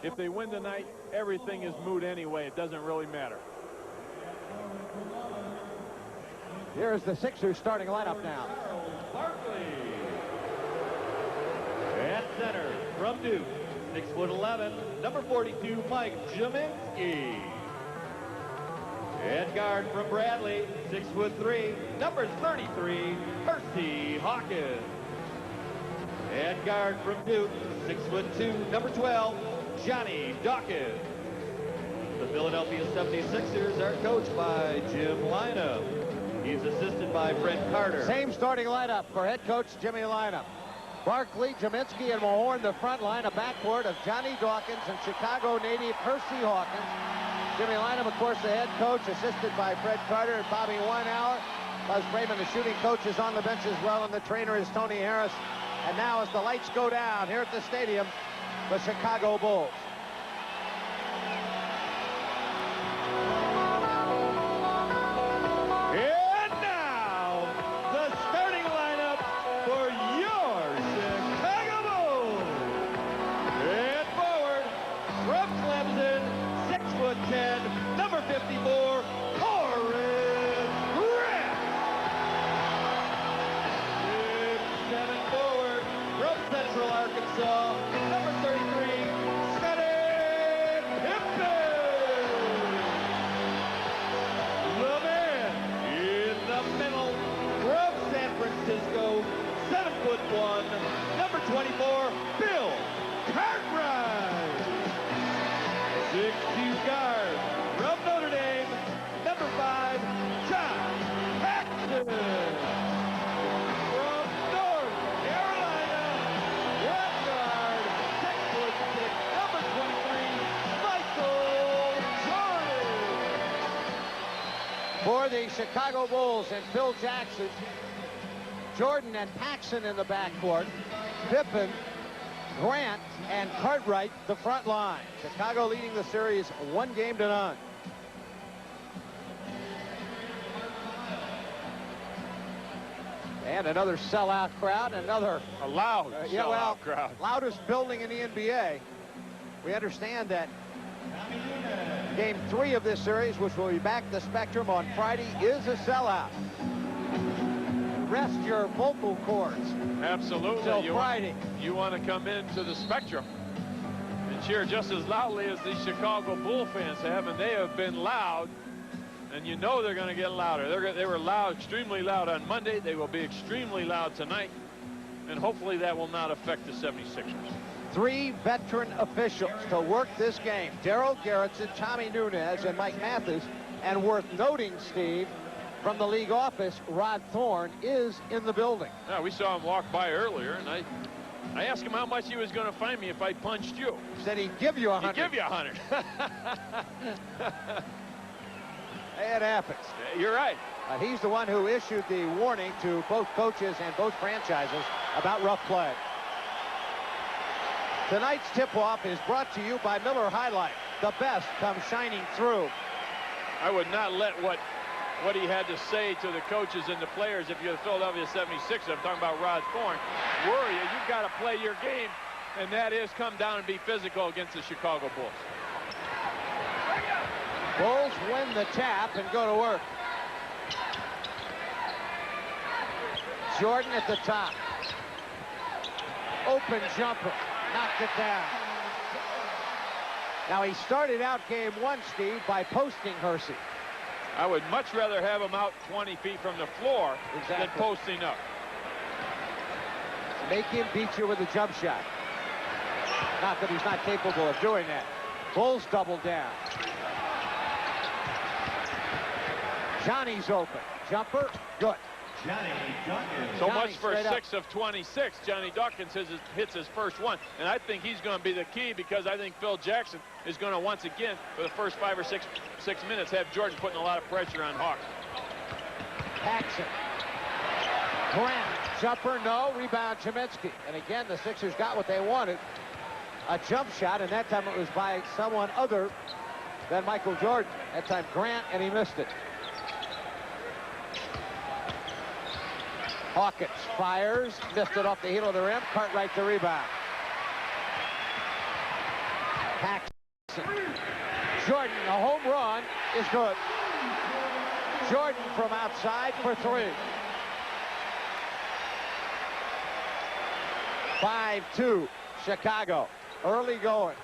if they win tonight, everything is moot anyway. It doesn't really matter. Here's the Sixers starting lineup now. Barkley. At center from Duke, 6'11", number 42, Mike Jaminski. At guard from Bradley, 6'3", number 33, Percy Hawkins. At guard from Duke, 6'2", number 12, Johnny Dawkins. The Philadelphia 76ers are coached by Jim Lynam. He's assisted by Fred Carter. Same starting lineup for head coach Jimmy Lynam. Barkley, Jaminski, and Mahorn, the front line, a backcourt of Johnny Dawkins and Chicago native Percy Hawkins. Jimmy Lynam, of course, the head coach, assisted by Fred Carter and Bobby Weinauer. Buzz Brayman, the shooting coach, is on the bench as well, and the trainer is Tony Harris. And now as the lights go down here at the stadium, the Chicago Bulls. And now, the starting lineup for your Chicago Bulls. And forward, from Clemson, 6'10", number 54, Horace Grant. 6'7" forward, from Central Arkansas, number 33, Scottie Pippen. The man in the middle, from San Francisco, 7'1", number 24, Bill Cartwright. 6'2" guard from Notre Dame, number 5, John Paxson. From North Carolina, one guard, 6'6", number 23, Michael Jordan. For the Chicago Bulls and Phil Jackson, Jordan and Paxson in the backcourt, Pippen, Grant, and Cartwright the front line. Chicago leading the series 1-0. And another sellout crowd, another A loud sellout crowd. Loudest building in the NBA. We understand that Game 3 of this series, which will be back at the Spectrum on Friday, is a sellout. Rest your vocal cords. Absolutely. Till Friday. You want to come into the Spectrum and cheer just as loudly as these Chicago Bull fans have, and they have been loud, and you know they're going to get louder. They were loud, extremely loud on Monday. They will be extremely loud tonight, and hopefully that will not affect the 76ers. 3 veteran officials to work this game. Darryl Garrettson, Tommy Nunez, and Mike Mathis. And worth noting, Steve, from the league office, Rod Thorne is in the building. Yeah, we saw him walk by earlier, and I asked him how much he was going to fine me if I punched you. He said he'd give you 100. He'd give you 100. It happens. You're right. He's the one who issued the warning to both coaches and both franchises about rough play. Tonight's tip-off is brought to you by Miller High Life. The best comes shining through. I would not let what he had to say to the coaches and the players, if you're the Philadelphia 76ers, I'm talking about Rod Thorne, worry you. You've got to play your game, and that is come down and be physical against the Chicago Bulls. Bulls win the tap and go to work. Jordan at the top. Open jumper. Knocked it down. Now, he started out game 1, Steve, by posting Hersey. I would much rather have him out 20 feet from the floor than posting up. Make him beat you with a jump shot. Not that he's not capable of doing that. Bulls double down. Johnny's open. Jumper, good. Johnny Dawkins. So much for 6 of 26. Johnny Dawkins hits his first one, and I think he's going to be the key, because I think Phil Jackson is going to once again, for the first 5 or 6 minutes, have Jordan putting a lot of pressure on Hawks. Paxson. Grant. Jumper, no. Rebound, Jaminski. And again, the Sixers got what they wanted. A jump shot, and that time it was by someone other than Michael Jordan. That time Grant, and he missed it. Hawkins fires, missed it off the heel of the rim. Cartwright the rebound. Paxson. Jordan, a home run is good. Jordan from outside for 3. 5-2 Chicago. Early going.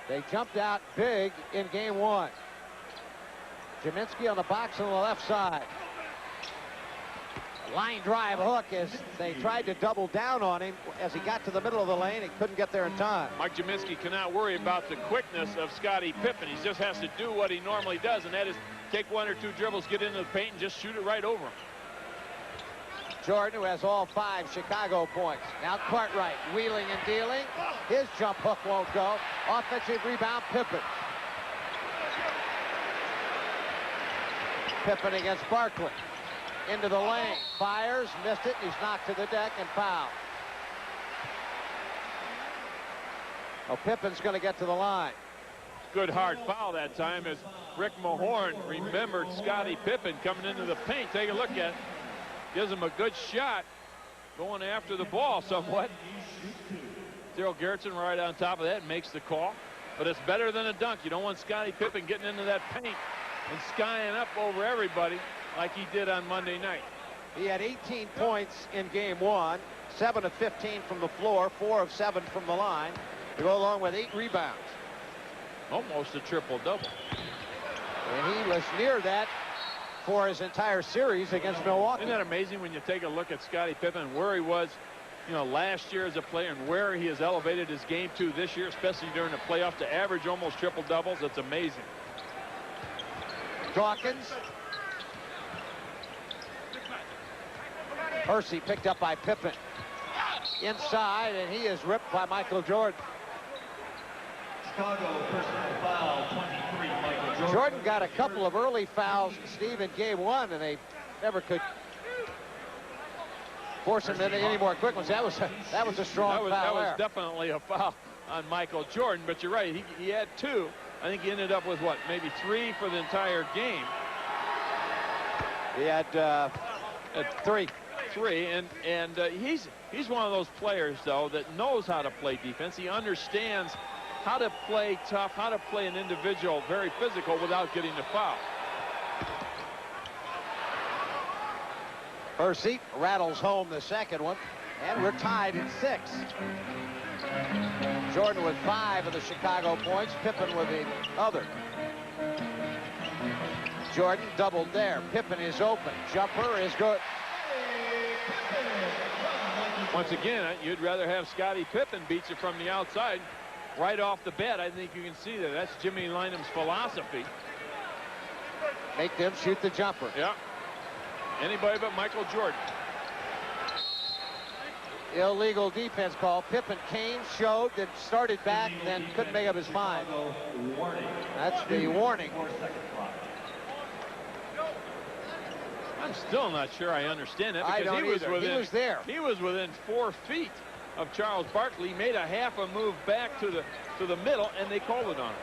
They jumped out big in game 1. Jaminski on the box on the left side. Line drive hook as they tried to double down on him as he got to the middle of the lane. He couldn't get there in time. Mike Jaminski cannot worry about the quickness of Scottie Pippen. He just has to do what he normally does, and that is take 1 or 2 dribbles, get into the paint, and just shoot it right over him. Jordan, who has all 5 Chicago points. Now Cartwright wheeling and dealing. His jump hook won't go. Offensive rebound, Pippen. Pippen against Barkley. Into the lane. Fires, missed it, and he's knocked to the deck and fouled. Oh, Pippen's going to get to the line. Good hard foul that time as Rick Mahorn remembered Scottie Pippen coming into the paint. Take a look at it. Gives him a good shot going after the ball somewhat. Daryl Garrettson right on top of that makes the call. But it's better than a dunk. You don't want Scottie Pippen getting into that paint and skying up over everybody like he did on Monday night. He had 18 points in game 1, 7 of 15 from the floor, 4 of 7 from the line, to go along with 8 rebounds. Almost a triple-double. And he was near that for his entire series against Milwaukee. Isn't that amazing when you take a look at Scottie Pippen, where he was, you know, last year as a player and where he has elevated his game to this year, especially during the playoffs, to average almost triple-doubles? It's amazing. Dawkins. Percy picked up by Pippen. Inside, and he is ripped by Michael Jordan. Chicago personal foul 23, Michael Jordan. Jordan got a couple of early fouls, Steve, in game 1, and they never could force him into any more quick ones. That was a strong foul. That was definitely a foul on Michael Jordan, but you're right. He had 2. I think he ended up with, what, maybe 3 for the entire game. He had 3. 3, and he's one of those players, though, that knows how to play defense. He understands how to play tough, how to play an individual very physical without getting the foul. Percy rattles home the second one, and we're tied at 6. Jordan with 5 of the Chicago points, Pippen with the other. Jordan doubled there. Pippen is open. Jumper is good. Once again, you'd rather have Scottie Pippen beat you from the outside right off the bat. I think you can see that. That's Jimmy Lynam's philosophy. Make them shoot the jumper. Yeah. Anybody but Michael Jordan. Illegal defense call. Pippen came, showed, then started back, then couldn't make up his mind. That's the warning. I'm still not sure I understand it, because I don't either. He was there. He was within 4 feet of Charles Barkley. He made a half a move back to the middle, and they called it on him.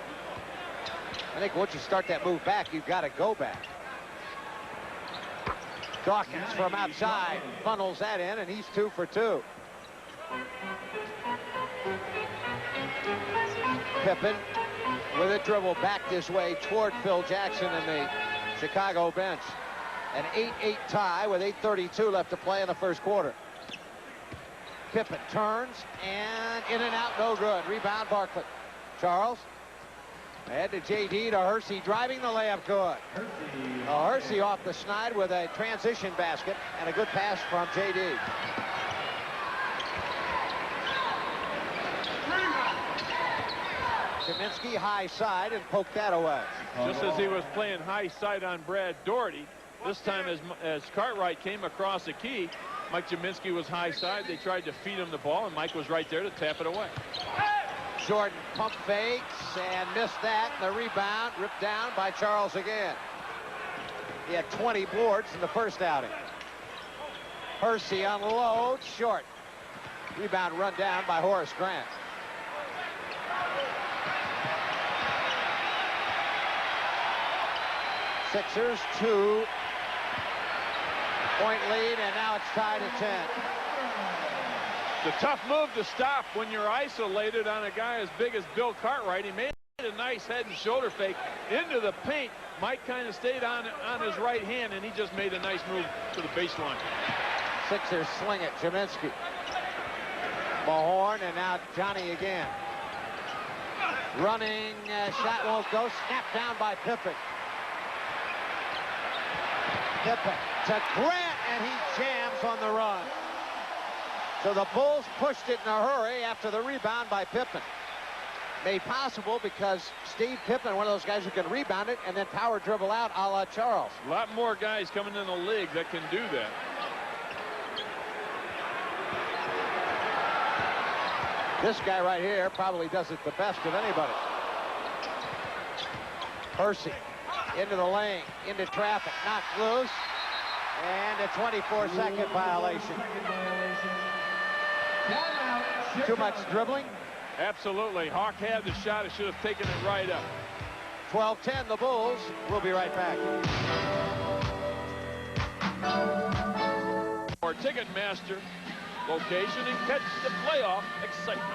I think once you start that move back, you've got to go back. Dawkins from outside funnels that in, and he's 2 for 2. Pippen with a dribble back this way toward Phil Jackson and the Chicago bench. An 8-8 tie with 8:32 left to play in the first quarter. Pippen turns, and in and out, no good. Rebound, Barkley. Charles. Ahead to J.D. to Hersey, driving the layup, good. Hersey off the snide with a transition basket and a good pass from J.D. Jaminski high side and poked that away. Just as he was playing high side on Brad Doherty, this time as Cartwright came across the key, Mike Jaminski was high side. They tried to feed him the ball, and Mike was right there to tap it away. Jordan pump fakes and missed that. The rebound ripped down by Charles again. He had 20 boards in the first outing. Hersey unloads, short. Rebound run down by Horace Grant. Sixers 2-point lead, and now it's tied at 10. The tough move to stop when you're isolated on a guy as big as Bill Cartwright. He made a nice head and shoulder fake into the paint. Mike kind of stayed on his right hand, and he just made a nice move to the baseline. Sixers sling it. Jaminski. Mahorn, and now Johnny again. Running, shot won't go. Snapped down by Pippen. Pippen to Grant, and he jams on the run. So the Bulls pushed it in a hurry after the rebound by Pippen. Made possible because Steve Pippen, one of those guys who can rebound it and then power dribble out a la Charles. A lot more guys coming in the league that can do that. This guy right here probably does it the best of anybody. Percy into the lane, into traffic, knocked loose, and a 24-second violation. Too much dribbling. Absolutely. Hawk had the shot. It should have taken it right up. 12-10, the Bulls. We'll be right back. Or Ticketmaster location and catch the playoff excitement.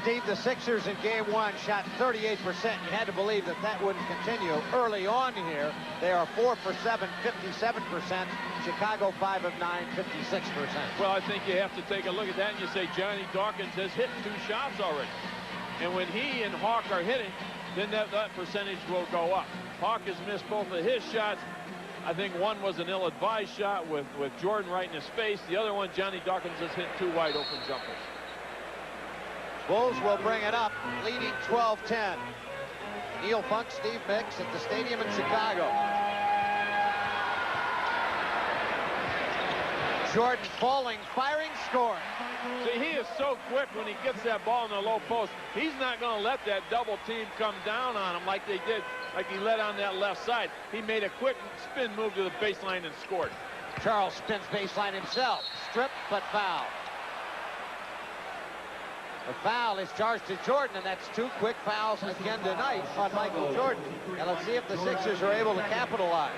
Steve, the Sixers in game one shot 38%. You had to believe that that wouldn't continue. Early on here, they are 4 for 7, 57%. Chicago 5 of 9, 56%. Well, I think you have to take a look at that and you say Johnny Dawkins has hit 2 shots already. And when he and Hawk are hitting, then that percentage will go up. Hawk has missed both of his shots. I think one was an ill-advised shot with Jordan right in his face. The other one, Johnny Dawkins has hit 2 wide-open jumpers. Bulls will bring it up, leading 12-10. Neil Funk, Steve Mix at the stadium in Chicago. Jordan falling, firing, scoring. See, he is so quick when he gets that ball in the low post. He's not going to let that double team come down on him like they did, like he let on that left side. He made a quick spin move to the baseline and scored. Charles spins baseline himself. Stripped, but foul. The foul is charged to Jordan, and that's 2 quick fouls again tonight on Michael Jordan. And let's see if the Sixers are able to capitalize.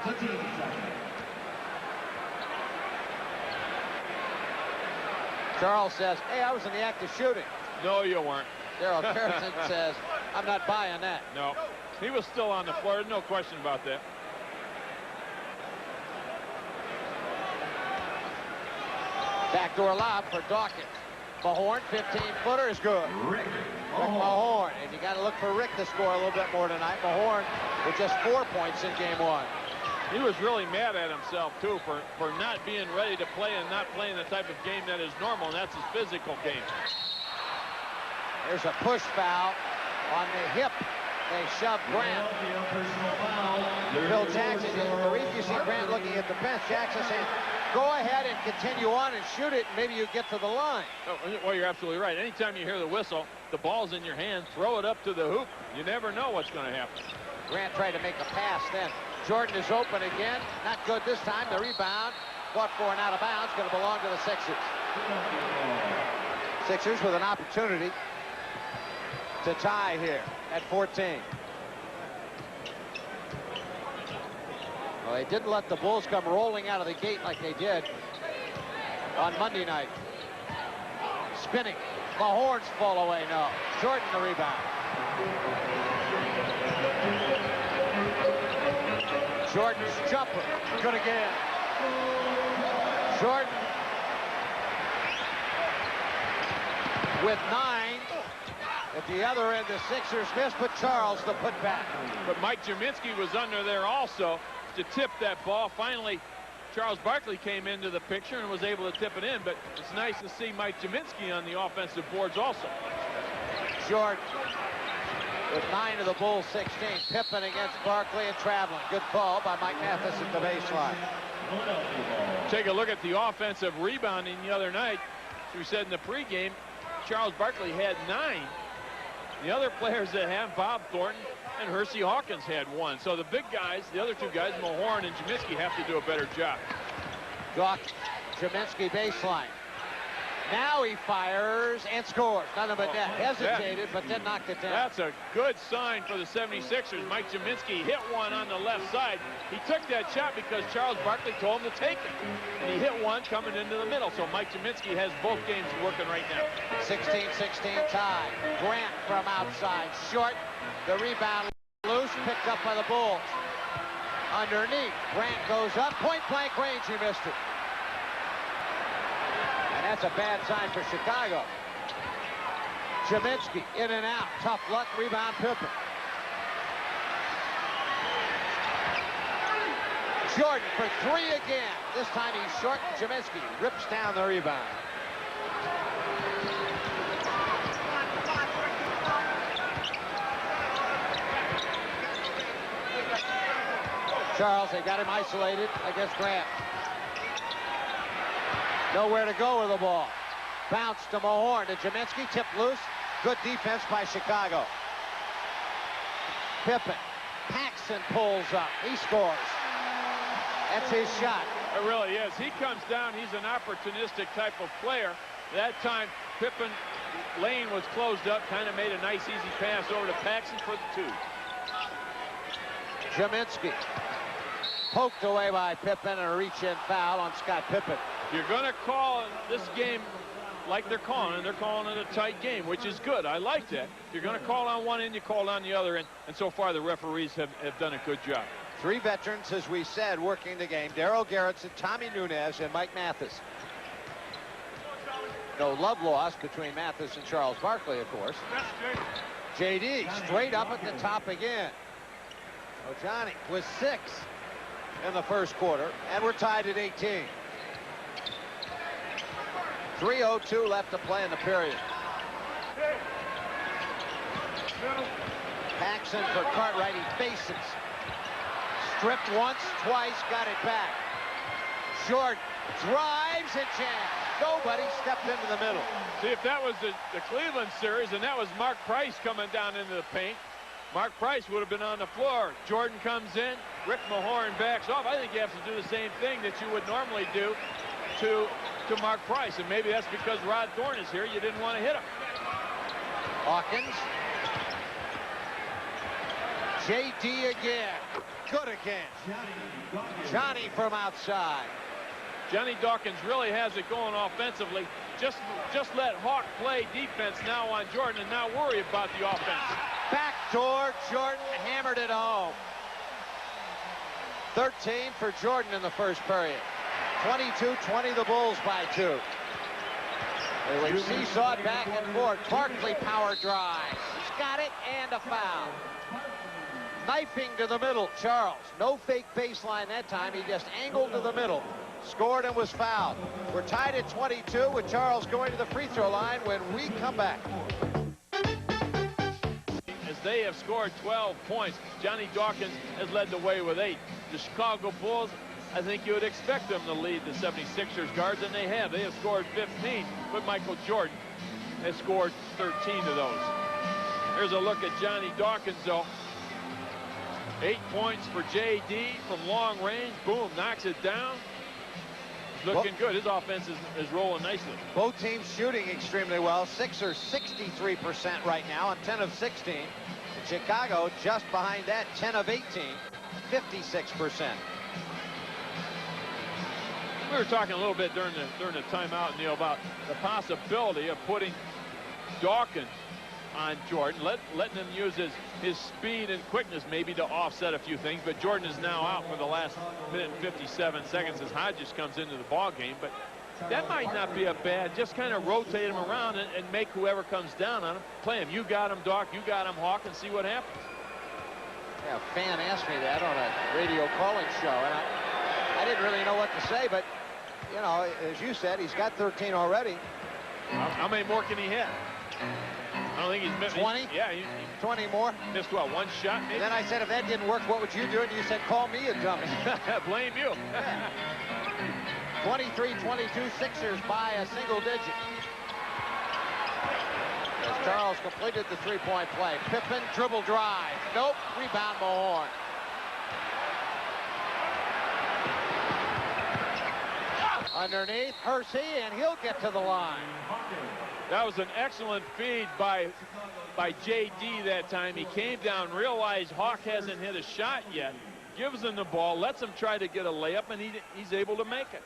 Charles says, hey, I was in the act of shooting. No, you weren't. Daryl Carson says, I'm not buying that. No, he was still on the floor. No question about that. Backdoor lob for Dawkins. Mahorn, 15-footer is good. Rick Mahorn. And you got to look for Rick to score a little bit more tonight. Mahorn with just 4 points in game one. He was really mad at himself, too, for not being ready to play and not playing the type of game that is normal, and that's his physical game. There's a push foul on the hip. They shove Grant. Phil Jackson, the reef, you see Grant looking at the bench. Jackson saying, go ahead and continue on and shoot it, and maybe you get to the line. Oh, well, you're absolutely right. Anytime you hear the whistle, the ball's in your hand, throw it up to the hoop. You never know what's going to happen. Grant tried to make a pass then. Jordan is open again. Not good this time. The rebound, fought for and out of bounds, going to belong to the Sixers. Sixers with an opportunity to tie here at 14. Well, they didn't let the Bulls come rolling out of the gate like they did on Monday night. Spinning. Mahorn's fall away. No. Jordan the rebound. Jordan's jumper. Good again. Jordan with 9. At the other end, the Sixers missed, but Charles the putback. But Mike Jaminski was under there also to tip that ball. Finally, Charles Barkley came into the picture and was able to tip it in, but it's nice to see Mike Jaminski on the offensive boards also. Jordan with 9 of the Bulls, 16. Pippen against Barkley and traveling. Good call by Mike Mathis at the baseline. Take a look at the offensive rebounding the other night. As we said in the pregame, Charles Barkley had 9. The other players that have, Bob Thornton and Hersey Hawkins had 1. So the big guys, the other 2 guys, Mahorn and Jaminski, have to do a better job. Dawkins, Jaminski baseline. Now he fires and scores. Nothing but net. Hesitated, but then knocked it down. That's a good sign for the 76ers. Mike Jaminski hit one on the left side. He took that shot because Charles Barkley told him to take it. And he hit one coming into the middle. So Mike Jaminski has both games working right now. 16-16 tie. Grant from outside. Short. The rebound loose. Picked up by the Bulls. Underneath. Grant goes up. Point blank range. He missed it. And that's a bad sign for Chicago. Jaminski in and out. Tough luck. Rebound Pippen. Jordan for three again. This time he's short. Jaminski rips down the rebound. Charles, they got him isolated against Grant. Nowhere to go with the ball. Bounce to Mahorn to Jaminski. Tip loose. Good defense by Chicago. Pippen. Paxson pulls up. He scores. That's his shot. It really is. He comes down. He's an opportunistic type of player. That time, Pippen lane was closed up. Kind of made a nice, easy pass over to Paxson for the two. Jaminski. Poked away by Pippen and a reach-in foul on Scott Pippen. You're going to call this game like they're calling it. They're calling it a tight game, which is good. I like that. You're going to call on one end, you call on the other end. And so far, the referees have done a good job. Three veterans, as we said, working the game. Darryl Garrettson, Tommy Nunez, and Mike Mathis. No love lost between Mathis and Charles Barkley, of course. JD straight up at the top again. So Johnny with 6 in the first quarter, and we're tied at 18. 3:02 left to play in the period. Paxson for Cartwright. He faces. Stripped once, twice, got it back. Jordan drives and jams. Nobody stepped into the middle. See, if that was the Cleveland series and that was Mark Price coming down into the paint, Mark Price would have been on the floor. Jordan comes in, Rick Mahorn backs off. I think you have to do the same thing that you would normally do to Mark Price, and maybe that's because Rod Thorne is here. You didn't want to hit him. Hawkins. JD again. Good again. Johnny from outside. Johnny Dawkins really has it going offensively. Just let Hawk play defense now on Jordan and not worry about the offense. Backdoor, Jordan hammered it home. 13 for Jordan in the first period. 22-20 the Bulls by 2. They seesawed back and forth. Barkley power drives. He's got it and a foul. Knifing to the middle, Charles. No fake baseline that time. He just angled to the middle. Scored and was fouled. We're tied at 22 with Charles going to the free throw line when we come back. As they have scored 12 points, Johnny Dawkins has led the way with 8. The Chicago Bulls, I think you would expect them to lead the 76ers guards, and they have. They have scored 15, but Michael Jordan has scored 13 of those. Here's a look at Johnny Dawkins, though. 8 points for JD from long range. Boom, knocks it down. Looking good. His offense is rolling nicely. Both teams shooting extremely well. Sixers 63% right now on 10 of 16. And Chicago just behind that, 10 of 18, 56%. We were talking a little bit during the timeout, Neil, about the possibility of putting Dawkins on Jordan, letting him use his speed and quickness maybe to offset a few things. But Jordan is now out for the last minute and 57 seconds as Hodges comes into the ball game. But that might not be a bad, just kind of rotate him around and make whoever comes down on him play him. You got him, Doc, you got him, Hawk, and see what happens. Yeah, a fan asked me that on a radio calling show, and I didn't really know what to say, but you know, as you said, he's got 13 already. How many more can he hit? I don't think he's missed 20. Yeah, he 20 more. Missed what, one shot maybe? And then I said, if that didn't work, what would you do? And you said, call me a dummy. Blame you. 23-22 Sixers by a single digit. As Charles completed the three-point play. Pippen dribble drive. Nope. Rebound Mahorn. Underneath Hersey, and he'll get to the line. That was an excellent feed by J.D. that time. He came down, realized Hawk hasn't hit a shot yet, gives him the ball, lets him try to get a layup, and he's able to make it.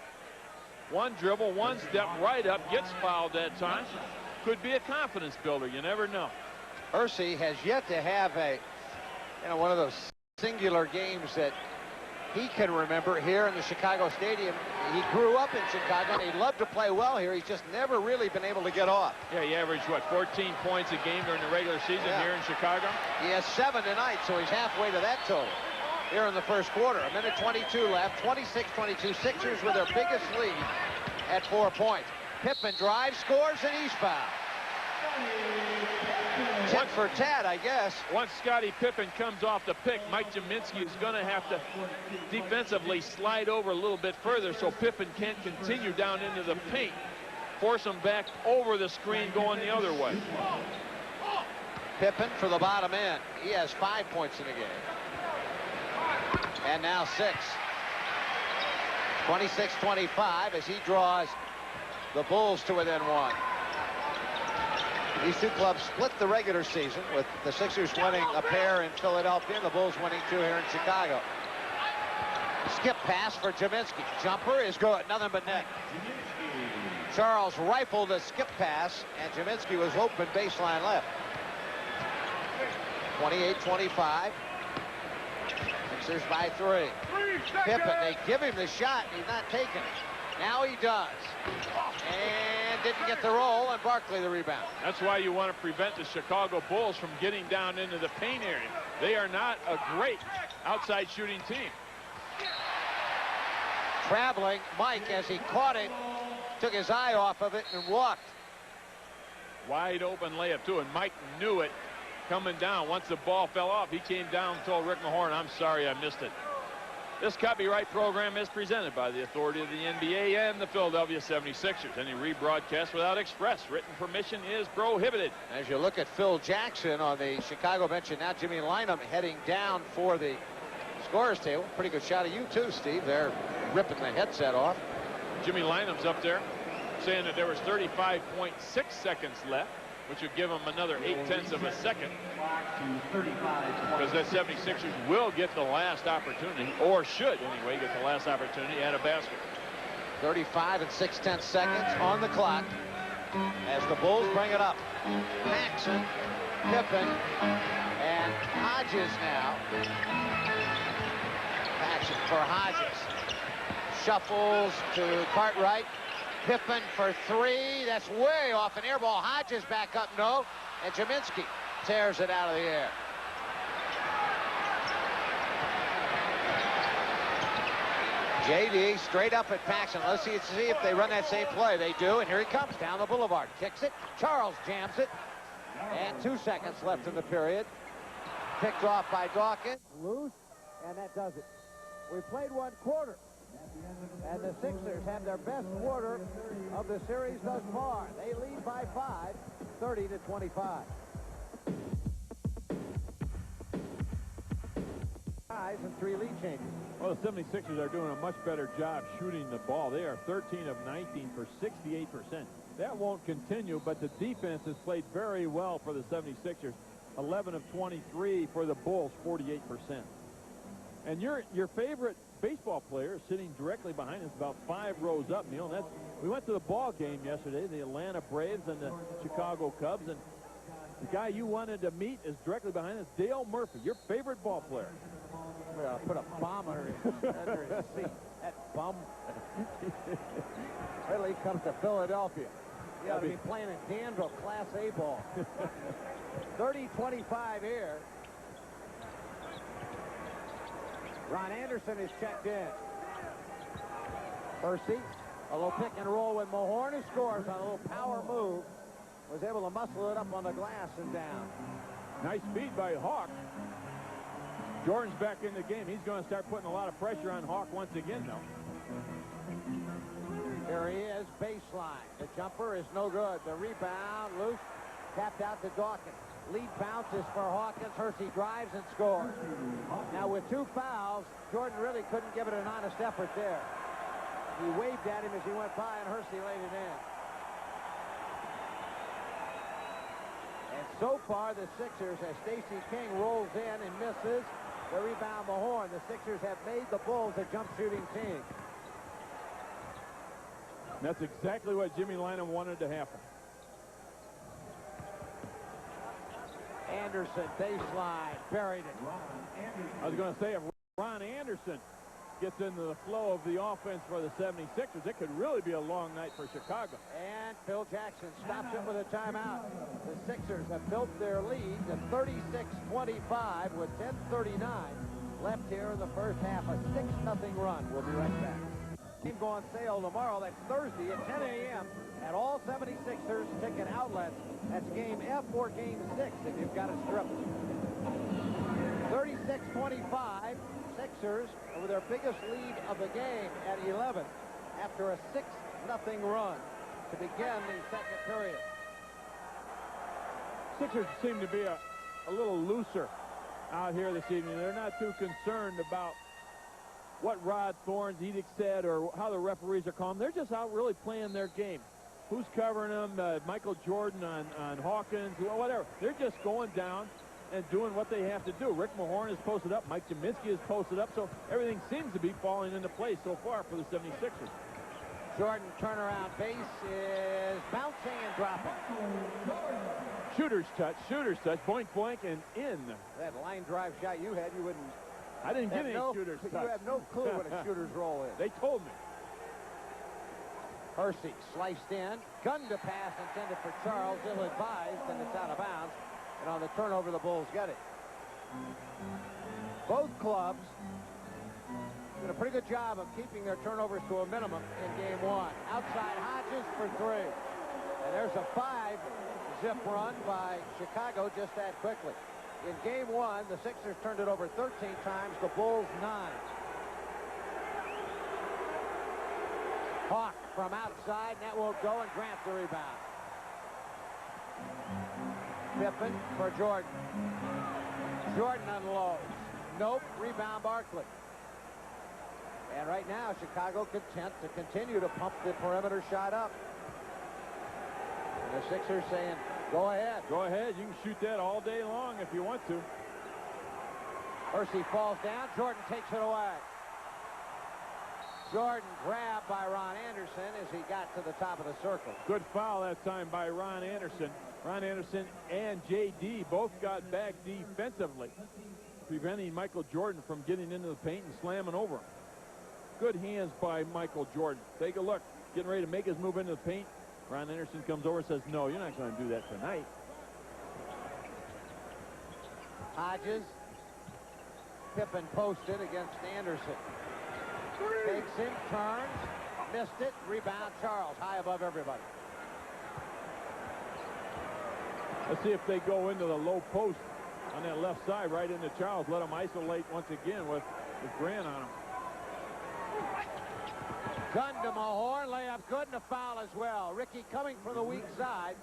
One dribble, one step right up, gets fouled that time. Could be a confidence builder. You never know. Hersey has yet to have one of those singular games that he can remember here in the Chicago Stadium. He grew up in Chicago, and he loved to play well here. He's just never really been able to get off. Yeah, he averaged, what, 14 points a game during the regular season here in Chicago? He has 7 tonight, so he's halfway to that total here in the first quarter. 1:22 left, 26-22. Sixers with their biggest lead at 4 points. Pippen drives, scores, and he's fouled. Tit for tat, I guess. Once Scottie Pippen comes off the pick, Mike Jaminski is going to have to defensively slide over a little bit further so Pippen can't continue down into the paint. Force him back over the screen going the other way. Pippen for the bottom end. He has 5 points in the game. And now 6. 26-25 as he draws the Bulls to within 1. These two clubs split the regular season, with the Sixers winning a pair in Philadelphia and the Bulls winning 2 here in Chicago. Skip pass for Jaminski. Jumper is good. Nothing but net. Charles rifled a skip pass, and Jaminski was open baseline left. 28-25. Sixers by 3. Pippen, they give him the shot, and he's not taking it. Now he does. And didn't get the roll, and Barkley the rebound. That's why you want to prevent the Chicago Bulls from getting down into the paint area. They are not a great outside shooting team. Traveling, Mike, as he caught it, took his eye off of it and walked. Wide open layup, too, and Mike knew it coming down. Once the ball fell off, he came down and told Rick Mahorn, "I'm sorry, I missed it." This copyright program is presented by the authority of the NBA and the Philadelphia 76ers. Any rebroadcast without express written permission is prohibited. As you look at Phil Jackson on the Chicago bench, and now Jimmy Lynam heading down for the scorer's table. Pretty good shot of you too, Steve. They're ripping the headset off. Jimmy Lynam's up there saying that there was 35.6 seconds left, which would give him another 0.8 of a second. Because the 76ers will get the last opportunity, or should anyway get the last opportunity at a basket. 35 and 6/10 seconds on the clock as the Bulls bring it up. Paxson, Pippen, and Hodges now. Paxson for Hodges. Shuffles to Cartwright. Pippen for 3. That's way off an air ball. Hodges back up, no. And Jaminski tears it out of the air. J.D. straight up at Paxson. Let's see if they run that same play. They do, and here he comes down the boulevard. Kicks it. Charles jams it. And 2 seconds left in the period. Picked off by Dawkins. Loose, and that does it. We played 1 quarter. And the Sixers have their best quarter of the series thus far. They lead by 5, 30-25. Guys and 3 lead changes. Well, the 76ers are doing a much better job shooting the ball. They are 13 of 19 for 68%. That won't continue, but the defense has played very well for the 76ers. 11 of 23 for the Bulls, 48%. And your favorite baseball player is sitting directly behind us, about 5 rows up, Neil. We went to the ball game yesterday, the Atlanta Braves and the Chicago Cubs, and the guy you wanted to meet is directly behind us, Dale Murphy, your favorite ball player. Well, put a bomb under his seat. That bum. Wait till he comes to Philadelphia. He ought to be playing in Danville Class A ball. 30-25 here. Ron Anderson is checked in. Percy, a little pick and roll with Mahorn, who scores on a little power move. Was able to muscle it up on the glass and down. Nice feed by Hawk. Jordan's back in the game. He's going to start putting a lot of pressure on Hawk once again, though. Here he is, baseline. The jumper is no good. The rebound, loose, tapped out to Dawkins. Lead bounces for Hawkins. Hersey drives and scores. Now with 2 fouls, Jordan really couldn't give it an honest effort there. He waved at him as he went by, and Hersey laid it in. So far, the Sixers, as Stacey King rolls in and misses the rebound, Mahorn. The Sixers have made the Bulls a jump shooting team. That's exactly what Jimmy Lynam wanted to happen. Anderson, baseline, buried it. I was going to say, if Ron Anderson gets into the flow of the offense for the 76ers, it could really be a long night for Chicago. And Phil Jackson stops it with a timeout. The Sixers have built their lead to 36-25 with 10:39 left here in the first half. A 6-0 run. We'll be right back. Game go on sale tomorrow. That's Thursday at 10 a.m. at all 76ers ticket outlets. That's game F or game 6 if you've got a strip. 36-25. Sixers over their biggest lead of the game at 11 after a 6-0 run to begin the second period. Sixers seem to be a little looser out here this evening. They're not too concerned about what Rod Thorne's edict said or how the referees are calling. They're just out really playing their game. Who's covering them? Michael Jordan on Hawkins, whatever. They're just going down and doing what they have to do. Rick Mahorn is posted up. Mike Jaminski is posted up. So everything seems to be falling into place so far for the 76ers. Jordan turnaround base is bouncing and dropping. Shooter's touch, boink, boink, and in. That line drive shot you had, you wouldn't. I didn't get any shooter's touch. You have no clue what a shooter's roll is. They told me. Hersey sliced in. Gun to pass intended for Charles. Ill-advised, and it's out of bounds. And on the turnover, the Bulls get it. Both clubs did a pretty good job of keeping their turnovers to a minimum in game one. Outside Hodges for 3. And there's a 5-zip run by Chicago just that quickly. In game one, the Sixers turned it over 13 times, the Bulls 9. Hawk from outside, and that won't go, and Grant the rebound. Pippen for Jordan. Jordan unloads. Nope, rebound Barkley. And right now, Chicago content to continue to pump the perimeter shot up. And the Sixers saying, go ahead. Go ahead. You can shoot that all day long if you want to. Hersey falls down. Jordan takes it away. Jordan grabbed by Ron Anderson as he got to the top of the circle. Good foul that time by Ron Anderson. Ron Anderson and J.D. both got back defensively, preventing Michael Jordan from getting into the paint and slamming over him. Good hands by Michael Jordan. Take a look. Getting ready to make his move into the paint. Ron Anderson comes over and says, no, you're not going to do that tonight. Hodges. Pippen posted against Anderson. Takes him, turns, missed it, rebound Charles, high above everybody. Let's see if they go into the low post on that left side, right into Charles. Let him isolate once again with Grant on him. Gun to Mahorn, layup good, and a foul as well. Ricky coming from the weak side,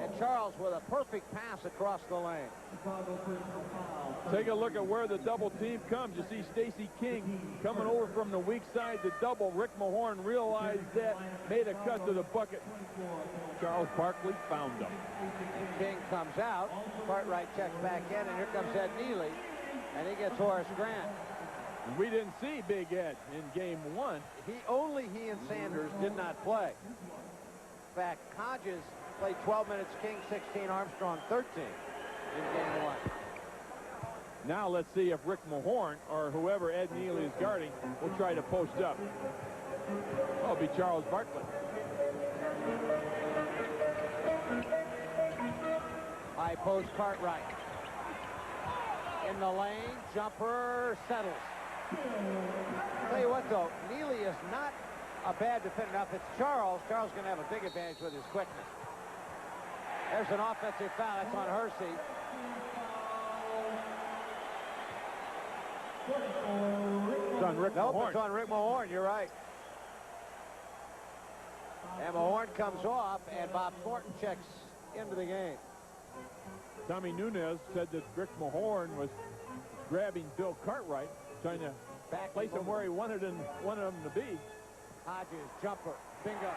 and Charles with a perfect pass across the lane. Take a look at where the double team comes. You see Stacey King coming over from the weak side to double. Rick Mahorn realized that, made a cut to the bucket. Charles Barkley found him. King comes out, Cartwright checks back in, and here comes Ed Neely, and he gets Horace Grant. We didn't see Big Ed in game one. Only he and Sanders did not play. In fact, Hodges played 12 minutes, King 16, Armstrong 13 in game one. Now let's see if Rick Mahorn or whoever Ed Neely is guarding will try to post up. That'll be Charles Barkley. High post Cartwright. In the lane, jumper settles. Tell you what, though, Neely is not a bad defender. Now, if it's Charles, Charles is going to have a big advantage with his quickness. There's an offensive foul. That's on Hersey. It's on Rick Mahorn. It's on Rick Mahorn. You're right. And Mahorn comes off, and Bob Thornton checks into the game. Tommy Nunez said that Rick Mahorn was grabbing Bill Cartwright, trying to place him where he wanted him to be. Hodges, jumper, bingo.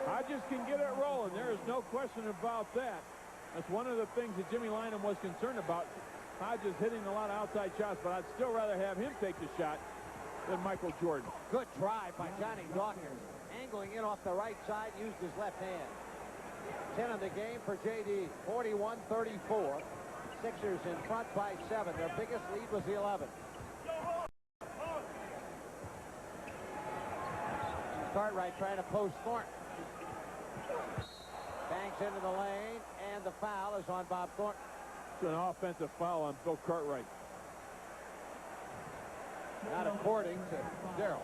Hodges can get it rolling. There is no question about that. That's one of the things that Jimmy Lynam was concerned about. Hodges hitting a lot of outside shots, but I'd still rather have him take the shot than Michael Jordan. Good drive by Johnny Dawkins. Angling in off the right side, used his left hand. 10 in the game for J.D. 41-34. Sixers in front by 7. Their biggest lead was the 11. Cartwright trying to post Thornton. Bangs into the lane, and the foul is on Bob Thornton. It's an offensive foul on Bill Cartwright. Not according to Darrell.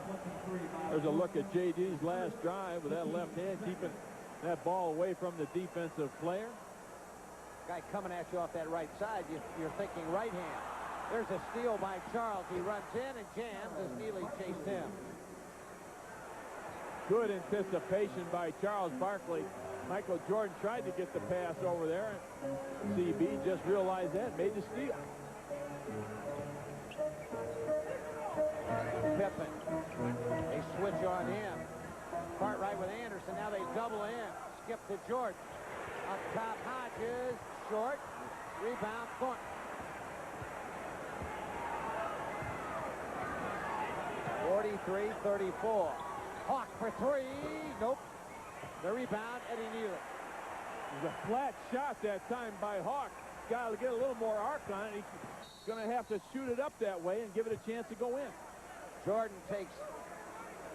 There's a look at J.D.'s last drive with that left hand, keeping that ball away from the defensive player. Guy coming at you off that right side, you're thinking right hand. There's a steal by Charles. He runs in and jams as Neely chased him. Good anticipation by Charles Barkley. Michael Jordan tried to get the pass over there. CB just realized that, made the steal. Pippen. They switch on him. Cartwright with Anderson. Now they double in. Skip to Jordan. Up top, Hodges. Short. Rebound, Thornton. 43-34. Hawk for 3. Nope. The rebound, Eddie Neely. It was a flat shot that time by Hawk. Got to get a little more arc on it. He's going to have to shoot it up that way and give it a chance to go in. Jordan takes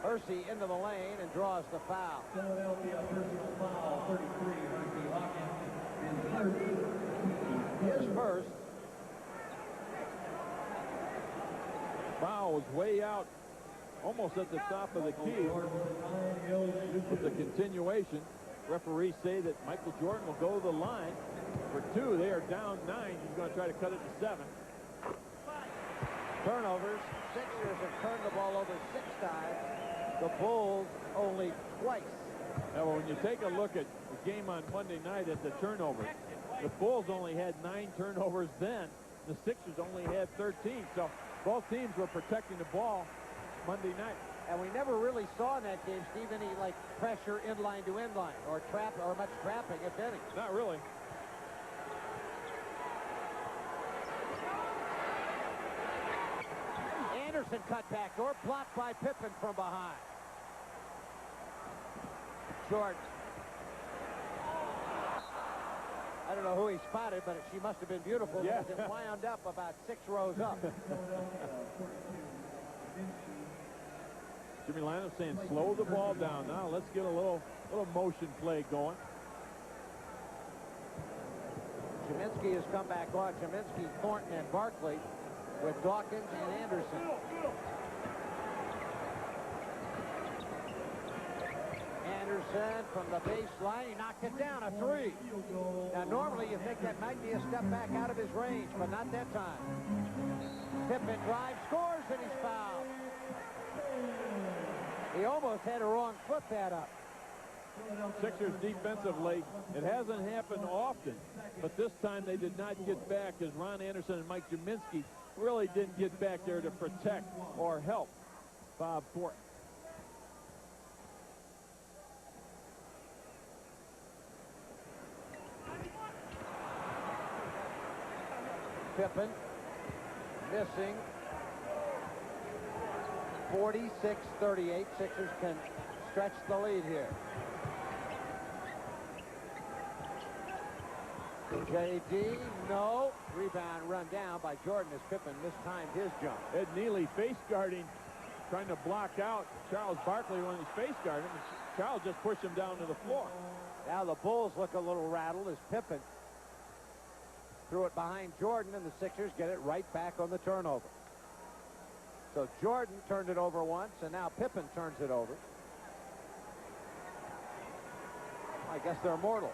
Hersey into the lane and draws the foul. Philadelphia personal foul, 33, Hersey Hawkins, and His first. Foul was way out, almost at the top of the key. With the continuation, referees say that Michael Jordan will go to the line for 2. They are down 9. He's going to try to cut it to 7. Turnovers. Sixers have turned the ball over 6 times. The Bulls only twice. Now, when you take a look at the game on Monday night at the turnovers, the Bulls only had 9 turnovers then. The Sixers only had 13. So both teams were protecting the ball Monday night. And we never really saw in that game, Steve, any like pressure inline to inline or trap or much trapping, if any. Not really. Anderson cut back door, blocked by Pippen from behind. Jordan. I don't know who he spotted, but she must have been beautiful. Yeah. Because it wound up about 6 rows up. Jimmy Lynam saying slow the ball down now. Let's get a little motion play going. Kaminsky has come back on. Kaminsky, Thornton, and Barkley with Dawkins and Anderson. Anderson from the baseline. He knocked it down, a 3. Now, normally you think that might be a step back out of his range, but not that time. Pippen drives, scores, and he's fouled. He almost had a wrong foot that up. Sixers defensively, it hasn't happened often, but this time they did not get back as Ron Anderson and Mike Jaminski really didn't get back there to protect or help Bob Thornton. Pippen missing. 46-38. Sixers can stretch the lead here. J.D. no. Rebound run down by Jordan as Pippen mistimed his jump. Ed Neely face guarding, trying to block out Charles Barkley when he's face guarding him. Charles just pushed him down to the floor. Now the Bulls look a little rattled as Pippen threw it behind Jordan, and the Sixers get it right back on the turnover. So Jordan turned it over once, and now Pippen turns it over. I guess they're mortal.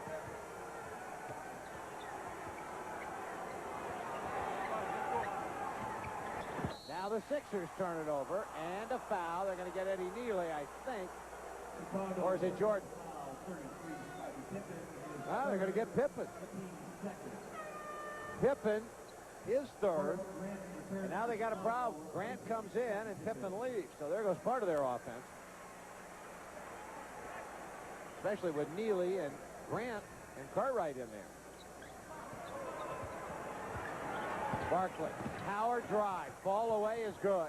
Now the Sixers turn it over, and a foul. They're going to get Eddie Neely, I think. Or is it Jordan? Ah, they're going to get Pippen. Pippen is third. And now they got a problem. Grant comes in and Pippen leaves. So there goes part of their offense. Especially with Neely and Grant and Cartwright in there. Barkley, power drive, ball away is good.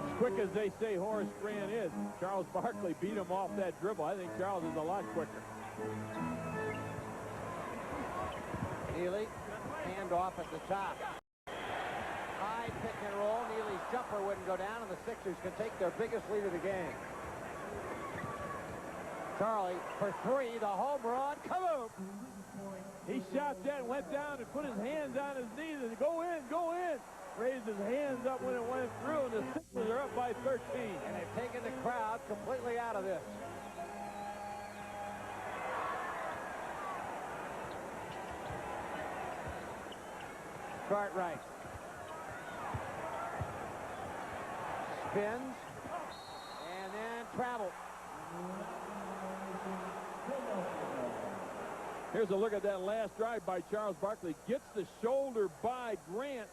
As quick as they say Horace Grant is, Charles Barkley beat him off that dribble. I think Charles is a lot quicker. Neely, handoff at the top. High pick and roll. Neely's jumper wouldn't go down, and the Sixers can take their biggest lead of the game. Charlie for three, the home run. Kaboom! He shot that, went down, and put his hands on his knees and go in, go in. Raised his hands up when it went through, and the Sixers are up by 13. And they've taken the crowd completely out of this. Cartwright. Spins. And then travel. Here's a look at that last drive by Charles Barkley. Gets the shoulder by Grant.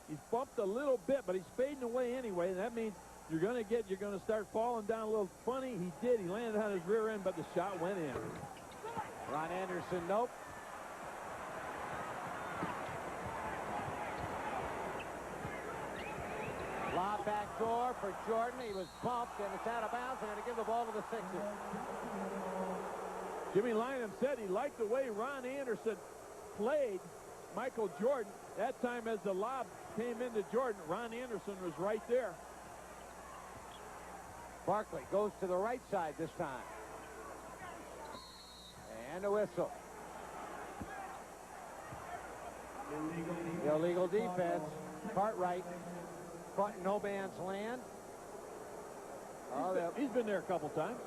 He's bumped a little bit, but he's fading away anyway. And that means you're going to start falling down a little funny. He did. He landed on his rear end, but the shot went in. Ron Anderson, nope. Lob back door for Jordan. He was bumped, and it's out of bounds. They're going to give the ball to the Sixers. Jimmy Lynam said he liked the way Ron Anderson played Michael Jordan. That time as the lob came into Jordan, Ron Anderson was right there. Barkley goes to the right side this time. And a whistle. Illegal defense. Cartwright caught in no man's land. Oh, he's been there a couple times.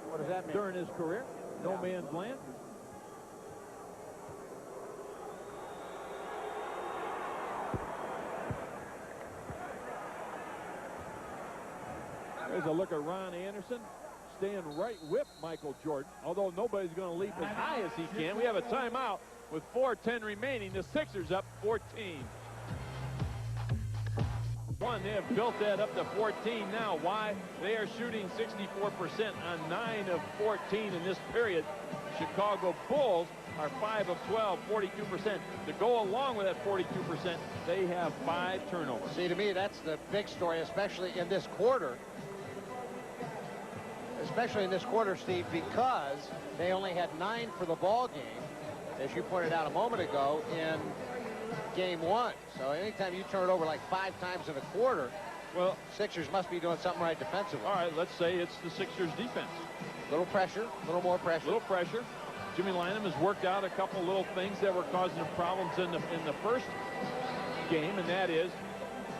What does that mean? During his career. No man's land. There's a look at Ron Anderson staying right with Michael Jordan, although nobody's going to leap as high as he can. We have a timeout with 4:10 remaining. The Sixers up 14. They have built that up to 14 now. Why? They are shooting 64% on 9 of 14 in this period. Chicago Bulls are 5 of 12, 42%. To go along with that 42%, they have 5 turnovers. See, to me, that's the big story, especially in this quarter. Especially in this quarter, Steve, because they only had 9 for the ball game, as you pointed out a moment ago, in game 1. So anytime you turn it over like 5 times in a quarter, well, Sixers must be doing something right defensively. All right, let's say it's the Sixers defense. Little pressure, a little more pressure. Little pressure. Jimmy Lynam has worked out a couple little things that were causing him problems in the first game, and that is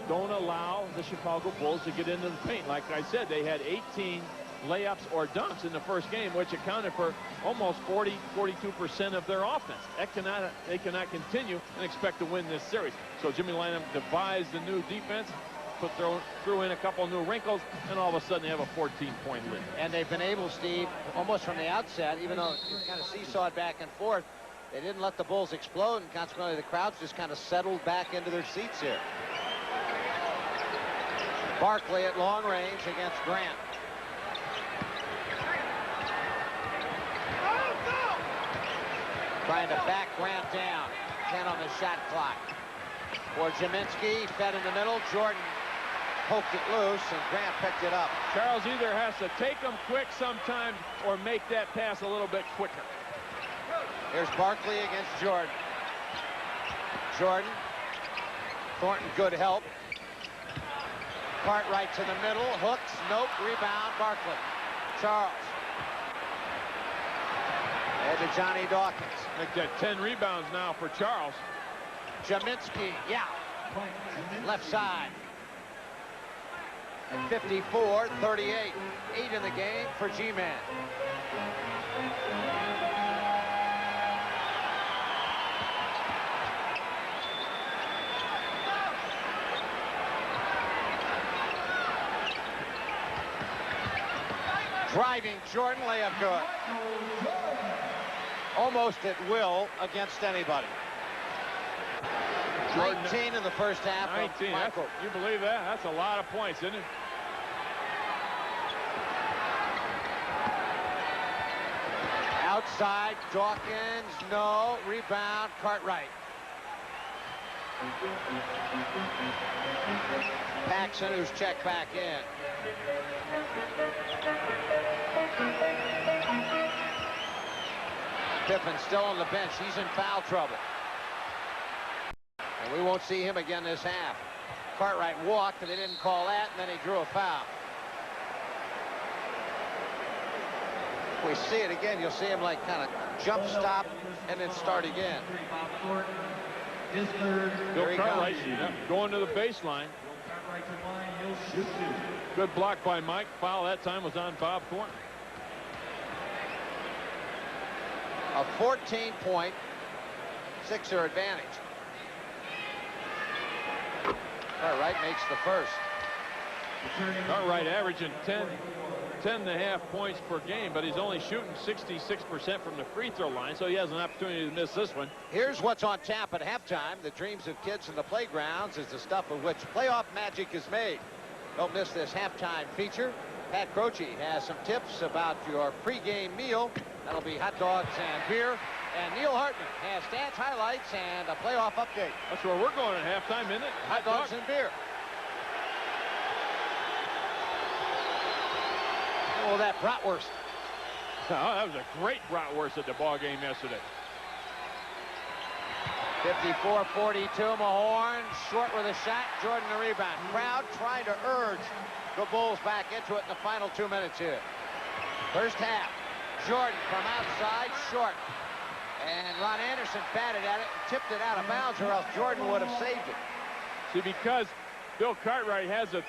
don't allow the Chicago Bulls to get into the paint. Like I said, they had 18 layups or dunks in the first game, which accounted for almost 42% of their offense. They cannot continue and expect to win this series. So Jimmy Lynam devised a new defense, threw in a couple new wrinkles, and all of a sudden they have a 14-point lead. And they've been able, Steve, almost from the outset, even though it kind of seesawed back and forth, they didn't let the Bulls explode, and consequently the crowds just kind of settled back into their seats here. Barkley at long range against Grant. Trying to back Grant down. 10 on the shot clock. For Jaminski, fed in the middle. Jordan poked it loose, and Grant picked it up. Charles either has to take them quick sometimes or make that pass a little bit quicker. Here's Barkley against Jordan. Jordan. Thornton, good help. Cartwright to the middle. Hooks, nope. Rebound, Barkley. Charles. Head to Johnny Dawkins. Make that 10 rebounds now for Charles. Jaminski, yeah. Left side. 54-38. 8 in the game for G-Man. Driving Jordan, layup good. Almost at will against anybody. Jordan, 19 in the first half. 19. You believe that? That's a lot of points, isn't it? Outside, Dawkins, no. Rebound, Cartwright. Paxson, who's checked back in. Pippen still on the bench. He's in foul trouble. And we won't see him again this half. Cartwright walked, and they didn't call that, and then he drew a foul. If we see it again, you'll see him like kind of jump stop and then start again. Bill Cartwright going to the baseline. Good block by Mike. Foul that time was on Bob Thornton. A 14-point Sixer advantage. Cartwright makes the first. Cartwright averaging 10.5 points per game, but he's only shooting 66% from the free throw line, so he has an opportunity to miss this one. Here's what's on tap at halftime. The dreams of kids in the playgrounds is the stuff of which playoff magic is made. Don't miss this halftime feature. Pat Croce has some tips about your pregame meal. That'll be hot dogs and beer. And Neil Hartman has stats, highlights, and a playoff update. That's where we're going at halftime, isn't it? Hot dogs and beer. Oh, that bratwurst. Oh, that was a great bratwurst at the ball game yesterday. 54-42, Mahorn short with a shot. Jordan the rebound. Crowd trying to urge the Bulls back into it in the final 2 minutes here. First half. Jordan from outside, short. And Ron Anderson batted at it and tipped it out of bounds, or else Jordan would have saved it. See, because Bill Cartwright has a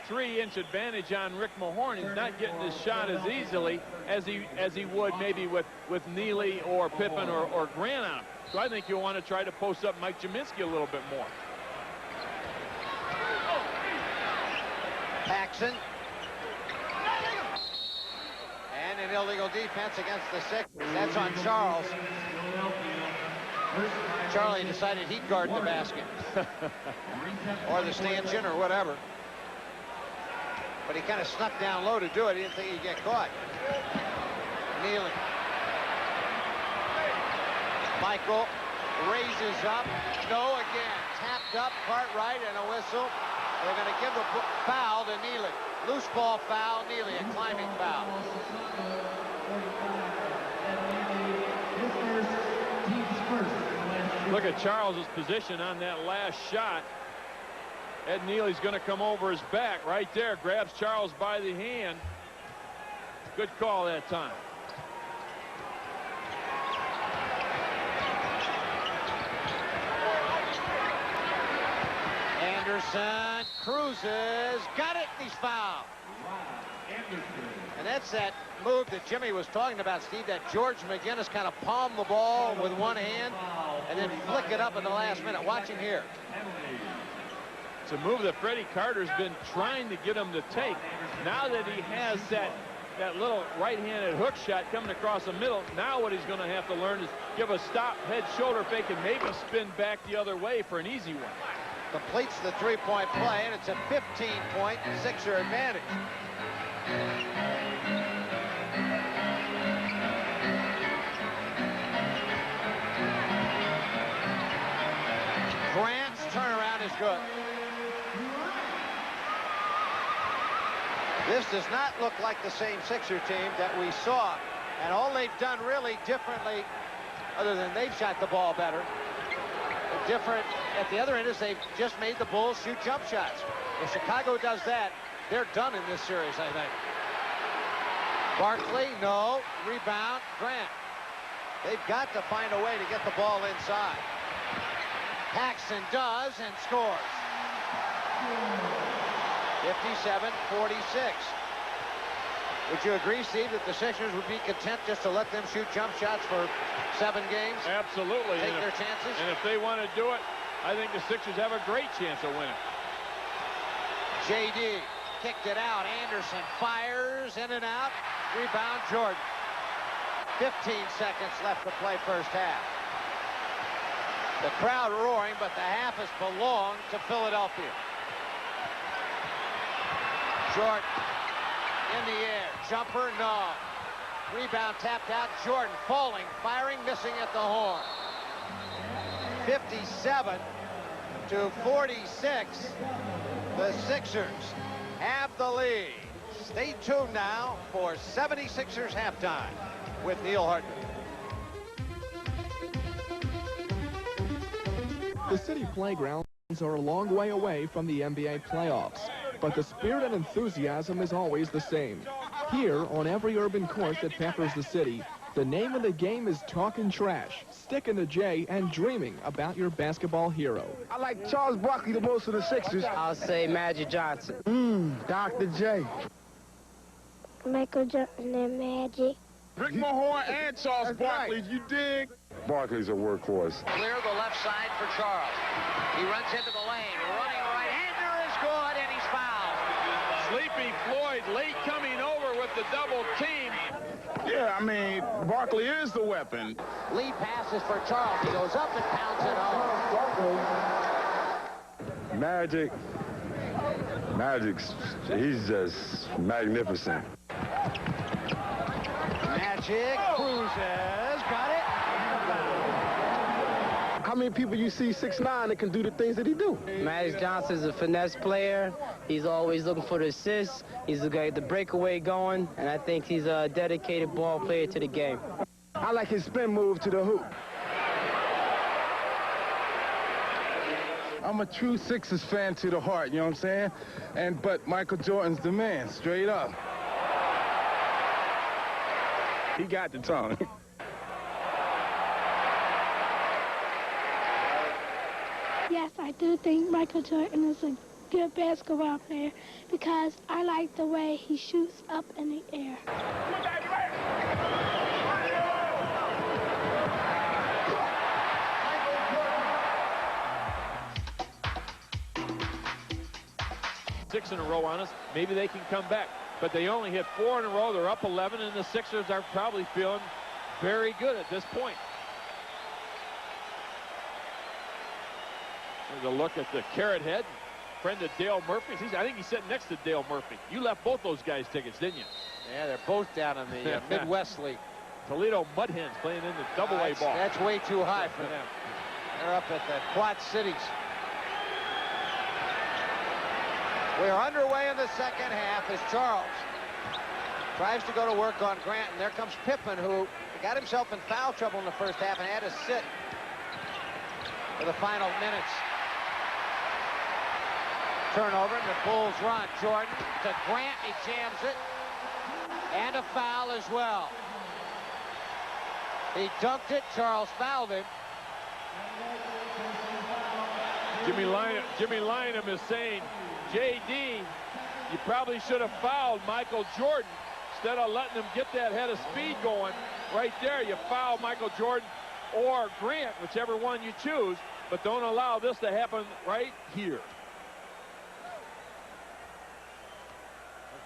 3-inch advantage on Rick Mahorn, he's not getting his shot as easily as he would maybe with Neely or Pippen or Grant on him. So I think you'll want to try to post up Mike Jaminski a little bit more. Paxson. And an illegal defense against the Sixers. That's on Charles. Charlie decided he'd guard the basket. Or the stanchion or whatever. But he kind of snuck down low to do it. He didn't think he'd get caught. Neely. Michael raises up. No again. Tapped up. Cartwright and a whistle. They're going to give the foul to Neely. Loose ball foul. Neely, a climbing foul. Look at Charles's position on that last shot. Ed Neely's going to come over his back right there. Grabs Charles by the hand. Good call that time. Anderson cruises. Got it. He's fouled. And that's that move that Jimmy was talking about, Steve, that George McGinnis kind of palmed the ball with one hand and then flick it up in the last minute. Watch him here. It's a move that Freddie Carter's been trying to get him to take. Now that he has that little right-handed hook shot coming across the middle, now what he's going to have to learn is give a stop, head, shoulder fake, and maybe spin back the other way for an easy one. Completes the three-point play, and it's a 15-point Sixer advantage. Grant's turnaround is good. This does not look like the same Sixer team that we saw. And all they've done really differently, other than they've shot the ball better, different at the other end, is they've just made the Bulls shoot jump shots. If Chicago does that, they're done in this series, I think. Barkley, no. Rebound, Grant. They've got to find a way to get the ball inside. Paxson does and scores. 57-46. Would you agree, Steve, that the Sixers would be content just to let them shoot jump shots for 7 games? Absolutely. Take their chances? And if they want to do it, I think the Sixers have a great chance of winning. J.D. kicked it out. Anderson fires in and out. Rebound, Jordan. 15 seconds left to play first half. The crowd roaring, but the half has belonged to Philadelphia. Jordan in the air. Jumper, no. Rebound tapped out. Jordan falling, firing, missing at the horn. 57 to 46. The Sixers have the lead. Stay tuned now for 76ers halftime with Neil Hartman. The city playgrounds are a long way away from the NBA playoffs, but the spirit and enthusiasm is always the same. Here, on every urban court that peppers the city, the name of the game is talking trash, sticking the J, and dreaming about your basketball hero. I like Charles Barkley the most of the Sixers. I'll say Magic Johnson. Dr. J. Michael Jordan and Magic. Rick Mahorn and Charles Barkley, you dig? Barkley's a workhorse. Clear the left side for Charles. He runs into the lane. Running right-hander is good, and he's fouled. Sleepy Floyd late coming over with the double team. Yeah, I mean, Barkley is the weapon. Lead passes for Charles. He goes up and pounds it home. Magic's, he's just magnificent. Magic cruises, got it. How many people you see 6'9" that can do the things that he do? Magic Johnson's a finesse player. He's always looking for the assists. He's the guy, the breakaway going, and I think he's a dedicated ball player to the game. I like his spin move to the hoop. I'm a true Sixers fan to the heart, you know what I'm saying? But Michael Jordan's the man, straight up. He got the tongue. Yes, I do think Michael Jordan is a good basketball player because I like the way he shoots up in the air. Six in a row on us. Maybe they can come back. But they only hit 4 in a row. They're up 11, and the Sixers are probably feeling very good at this point. There's a look at the Carrot Head, friend of Dale Murphy's. I think he's sitting next to Dale Murphy. You left both those guys tickets, didn't you? Yeah, they're both down in the Midwest League. Toledo Mud Hens playing in the double-A ball. That's way too high for them. They're up at the Quad Cities. We're underway in the second half as Charles tries to go to work on Grant, and there comes Pippen, who got himself in foul trouble in the first half and had to sit for the final minutes. Turnover, and the Bulls run. Jordan to Grant, he jams it, and a foul as well. He dunked it, Charles fouled him. Jimmy Lynam is saying, JD, you probably should have fouled Michael Jordan instead of letting him get that head of speed going. Right there, you foul Michael Jordan or Grant, whichever one you choose, but don't allow this to happen right here.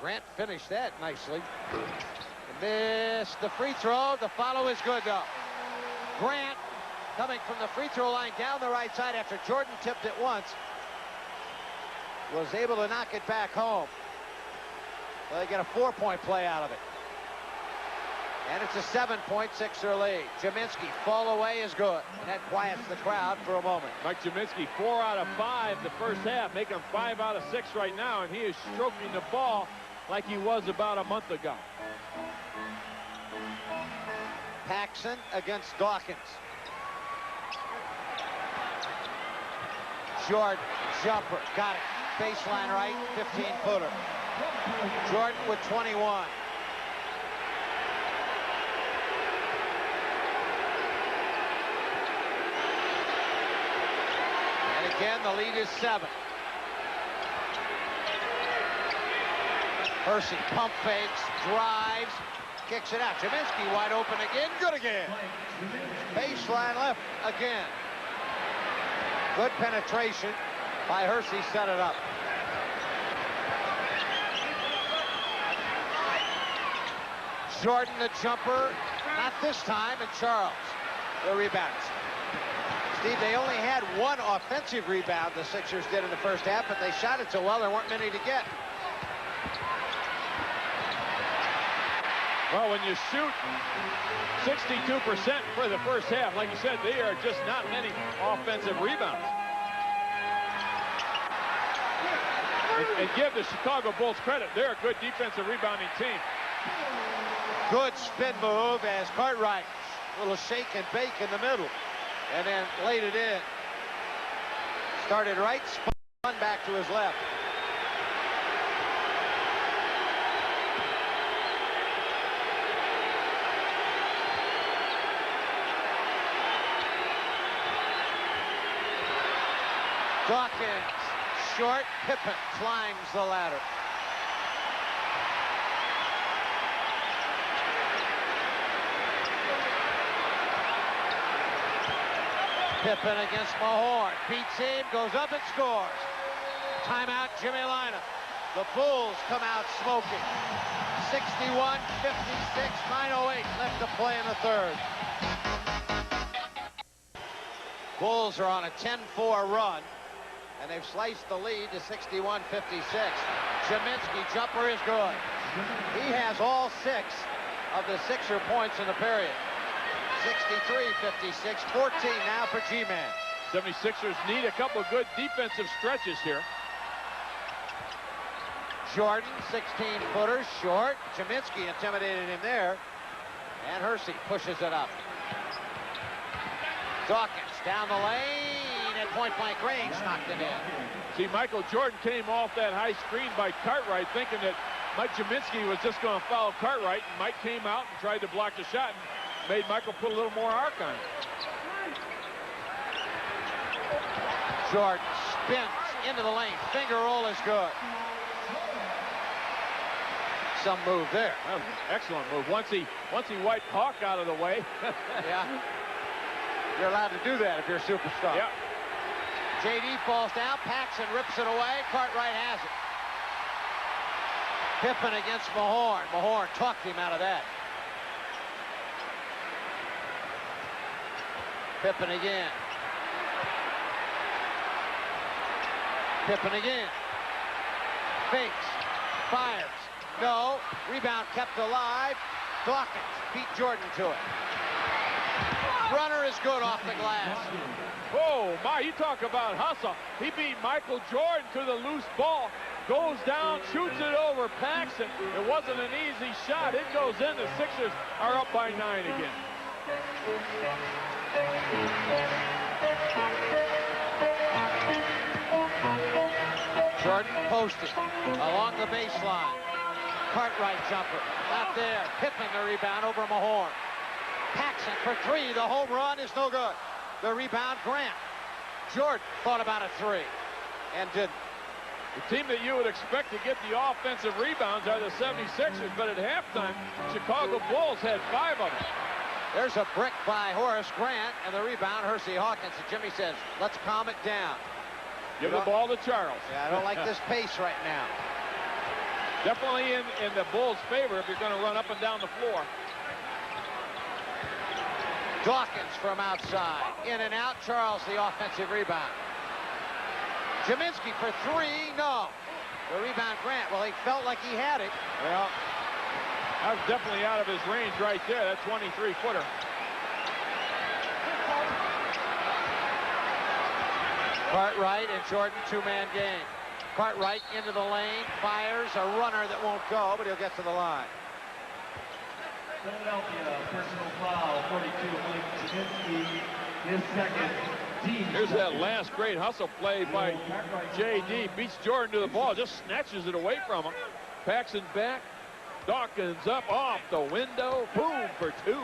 Grant finished that nicely. Missed the free throw. The follow is good, though. Grant coming from the free throw line down the right side after Jordan tipped it once, was able to knock it back home. So they get a 4-point play out of it. And it's a 7-point Sixer lead. Jaminski, fall away is good. And that quiets the crowd for a moment. Mike Jaminski, 4 out of 5 the first half, making 5 out of 6 right now, and he is stroking the ball like he was about a month ago. Paxson against Dawkins. Jordan, jumper, got it. Baseline right, 15-footer. Jordan with 21. And again, the lead is 7. Hersey pump fakes, drives, kicks it out. Jaminski wide open again, good again. Baseline left again. Good penetration by Hersey, set it up. Jordan the jumper, not this time, and Charles the rebounds. Steve, they only had one offensive rebound, the Sixers did in the first half, but they shot it so well there weren't many to get. Well, when you shoot 62% for the first half, like you said, there are just not many offensive rebounds. And give the Chicago Bulls credit. They're a good defensive rebounding team. Good spin move as Cartwright, a little shake and bake in the middle, and then laid it in. Started right, spun back to his left. Dawkins, short, Pippen climbs the ladder. Pippen against Mahorn, beats him, goes up and scores. Timeout, Jimmy Lineup. The Bulls come out smoking. 61-56, 9:08 left to play in the third. Bulls are on a 10-4 run, and they've sliced the lead to 61-56. Jaminski jumper is good. He has all 6 of the Sixer points in the period. 63-56, 14 now for G-Man. 76ers need a couple of good defensive stretches here. Jordan, 16-footer, short. Jaminski intimidated him there. And Hersey pushes it up. Dawkins down the lane at point-blank range, knocked it in. See, Michael Jordan came off that high screen by Cartwright, thinking that Mike Jaminski was just going to follow Cartwright, and Mike came out and tried to block the shot and made Michael put a little more arc on it. Jordan spins into the lane. Finger roll is good. Some move there. That was an excellent move. Once he wiped Hawk out of the way. Yeah. You're allowed to do that if you're a superstar. Yeah. JD falls down. Paxson rips it away. Cartwright has it. Pippen against Mahorn. Mahorn talked him out of that. Pippen again. Pippen again. Fakes. Fires. No. Rebound kept alive. Dawkins beat Jordan to it. Runner is good off the glass. Oh, my, you talk about hustle. He beat Michael Jordan to the loose ball. Goes down, shoots it over Paxson. It wasn't an easy shot. It goes in. The Sixers are up by 9 again. Jordan posted along the baseline. Cartwright jumper, not there. Pippen the rebound over Mahorn. Paxson for 3. The home run is no good. The rebound, Grant. Jordan thought about a 3 and didn't. The team that you would expect to get the offensive rebounds are the 76ers, but at halftime, Chicago Bulls had 5 of them. There's a brick by Horace Grant, and the rebound, Hersey Hawkins. And Jimmy says, let's calm it down. Give the ball to Charles. Yeah, I don't like this pace right now. Definitely in the Bulls' favor if you're going to run up and down the floor. Dawkins from outside. In and out. Charles, the offensive rebound. Jaminski for 3. No. The rebound, Grant. Well, he felt like he had it. Well, that was definitely out of his range right there. That 23-footer. Cartwright and Jordan, 2-man game. Cartwright into the lane, fires a runner that won't go, but he'll get to the line. Philadelphia, personal foul, 42, Mike Jaminski, his second. Here's that last great hustle play by J.D. Beats Jordan to the ball, just snatches it away from him. Paxson back, Dawkins up off the window, boom for 2.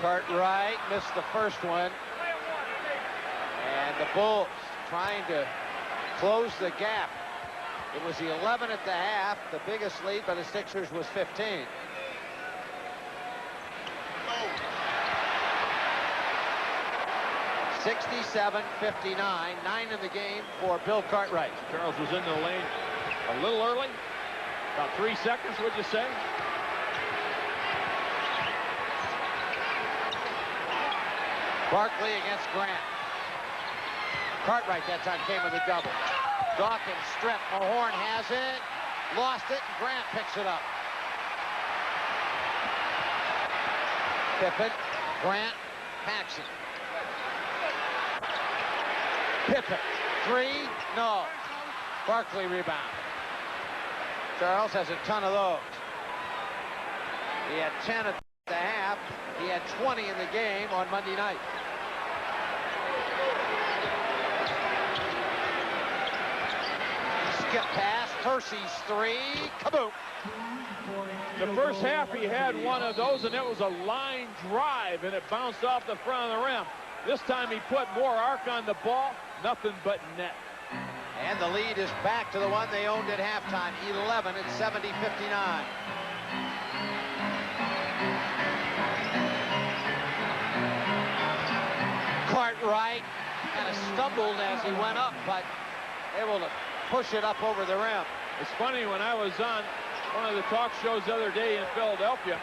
Cartwright missed the first one. And the Bulls trying to close the gap. It was 11 at the half. The biggest lead by the Sixers was 15. (67-59), 9 in the game for Bill Cartwright. Charles was in the lane a little early. About 3 seconds, would you say? Barkley against Grant. Cartwright that time came with a double. Dawkins stripped. Mahorn has it. Lost it, and Grant picks it up. Pippen, Grant, Paxson. Pippen, 3, no. Barkley rebound. Charles has a ton of those. He had 10 at the half. He had 20 in the game on Monday night. Skip pass, Percy's 3, kaboom. The first half he had one of those, and it was a line drive, and it bounced off the front of the rim. This time he put more arc on the ball, nothing but net. And the lead is back to the one they owned at halftime, 11 at 70-59. Cartwright kind of stumbled as he went up, but able to push it up over the rim. It's funny, when I was on one of the talk shows the other day in Philadelphia,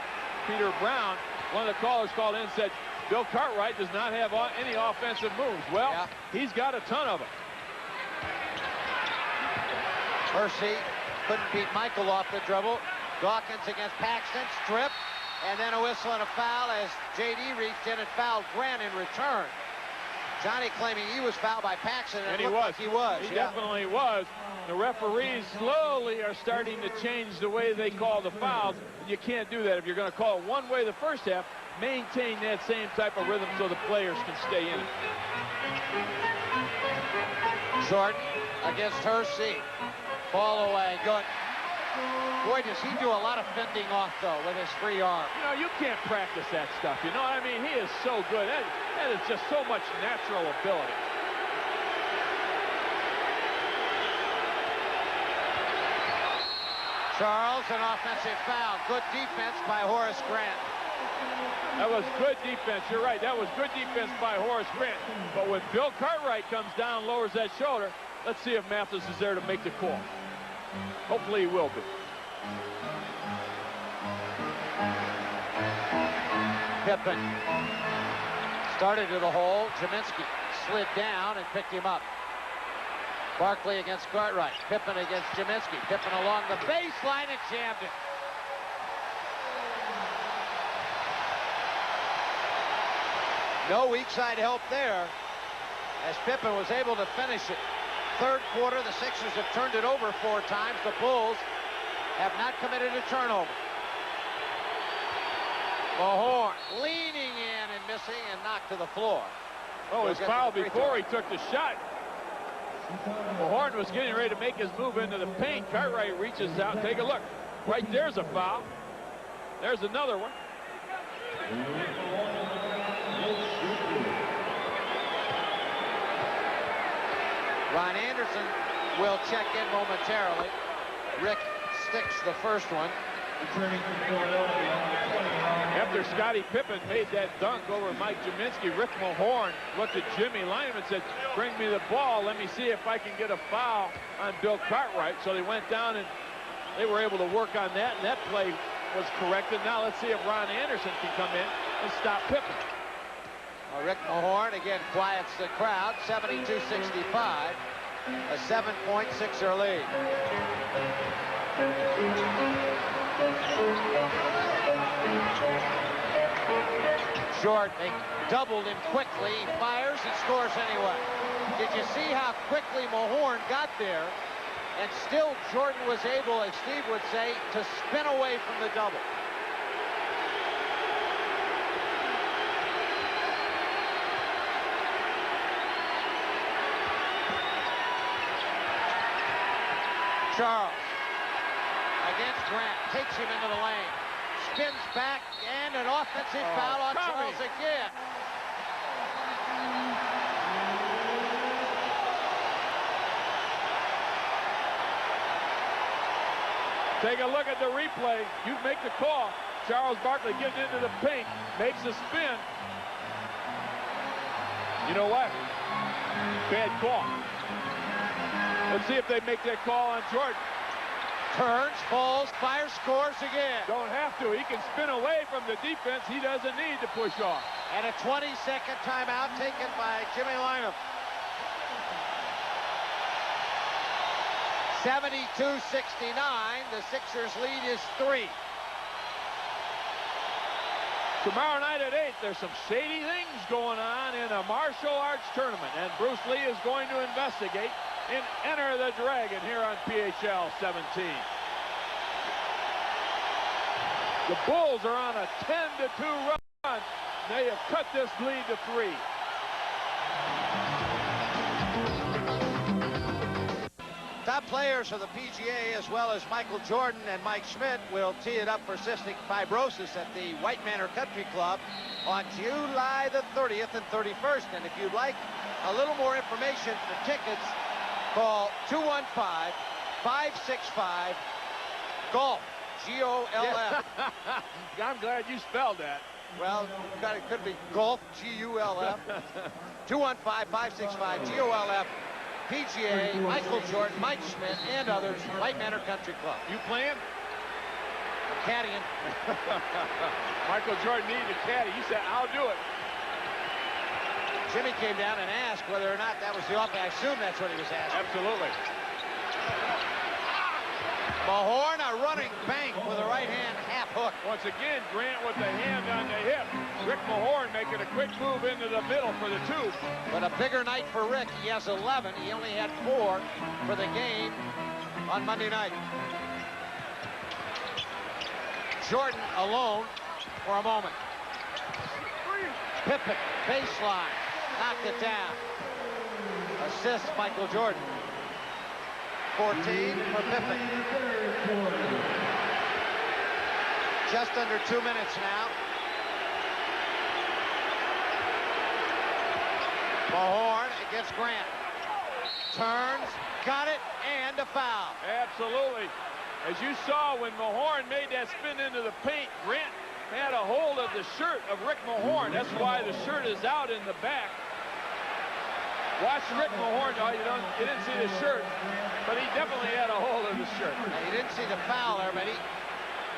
Peter Brown, one of the callers called in and said, Bill Cartwright does not have any offensive moves. Well, yeah, he's got a ton of them. Percy couldn't beat Michael off the dribble. Dawkins against Paxton, strip, and then a whistle and a foul as J.D. reached in and fouled Grant in return. Johnny claiming he was fouled by Paxton, and it looked like he was. He definitely was. The referees slowly are starting to change the way they call the fouls. You can't do that. If you're going to call it one way the first half, maintain that same type of rhythm so the players can stay in it. Jordan against Hersey. Ball away, good. Boy, does he do a lot of fending off, though, with his free arm. You know, you can't practice that stuff. You know what I mean? He is so good. That is just so much natural ability. Charles, an offensive foul. Good defense by Horace Grant. That was good defense. You're right. That was good defense by Horace Grant. But when Bill Cartwright comes down, lowers that shoulder, let's see if Mathis is there to make the call. Hopefully he will be. Pippen started to the hole. Jaminski slid down and picked him up. Barkley against Cartwright. Pippen against Jaminski. Pippen along the baseline and jammed it. No weak side help there as Pippen was able to finish it. Third quarter, the Sixers have turned it over 4 times. The Bulls have not committed a turnover. Mahorn leaning in and missing and knocked to the floor. Oh, his foul before he took the shot. Mahorn was getting ready to make his move into the paint. Cartwright reaches out. Take a look. Right there's a foul. There's another one. Ron Anderson will check in momentarily. Rick sticks the first one. After Scottie Pippen made that dunk over Mike Jaminski, Rick Mahorn looked at Jimmy Lyman and said, bring me the ball. Let me see if I can get a foul on Bill Cartwright. So they went down and they were able to work on that, and that play was corrected. Now let's see if Ron Anderson can come in and stop Pippen. Well, Rick Mahorn again quiets the crowd, 72-65, a 7-point Sixer lead. Short, they doubled him quickly. He fires and scores anyway. Did you see how quickly Mahorn got there? And still Jordan was able, as Steve would say, to spin away from the double. Charles against Grant, takes him into the lane, spins back, and an offensive foul on Charles again. Take a look at the replay. You make the call. Charles Barkley gets into the paint, makes a spin. You know what? Bad call. Let's see if they make that call on Jordan. Turns, falls, fires, scores again. Don't have to. He can spin away from the defense. He doesn't need to push off. And a 20-second timeout taken by Jimmy Lynam. 72-69. The Sixers lead is 3. Tomorrow night at 8, there's some shady things going on in a martial arts tournament, and Bruce Lee is going to investigate in Enter the Dragon here on PHL 17. The Bulls are on a 10-2 run. They have cut this lead to 3. Top players for the PGA, as well as Michael Jordan and Mike Schmidt, will tee it up for cystic fibrosis at the White Manor Country Club on July the 30th and 31st. And if you'd like a little more information for tickets, call 215-565-GOLF. G-O-L-F. I'm glad you spelled that. Well, it could be golf, G-U-L-F. 215-565-GOLF. PGA, Michael Jordan, Mike Schmidt, and others, White Manor Country Club. You playing? Caddying. Michael Jordan needed a caddy. He said, I'll do it. Jimmy came down and asked whether or not that was the off. I assume that's what he was asking. Absolutely. Mahorn, a running bank with a right hand half hook. Once again, Grant with the hand on the hip. Rick Mahorn making a quick move into the middle for the 2. But a bigger night for Rick. He has 11. He only had 4 for the game on Monday night. Jordan alone for a moment. Pippen, baseline, knocked it down. Assist Michael Jordan. 14 for Pippen. Just under 2 minutes now. Mahorn against Grant. Turns, got it, and a foul. Absolutely. As you saw when Mahorn made that spin into the paint, Grant had a hold of the shirt of Rick Mahorn. That's why the shirt is out in the back. Watch Rick Mahorn. Oh, you didn't see the shirt, but he definitely had a hold of the shirt. Now, you didn't see the foul there, but he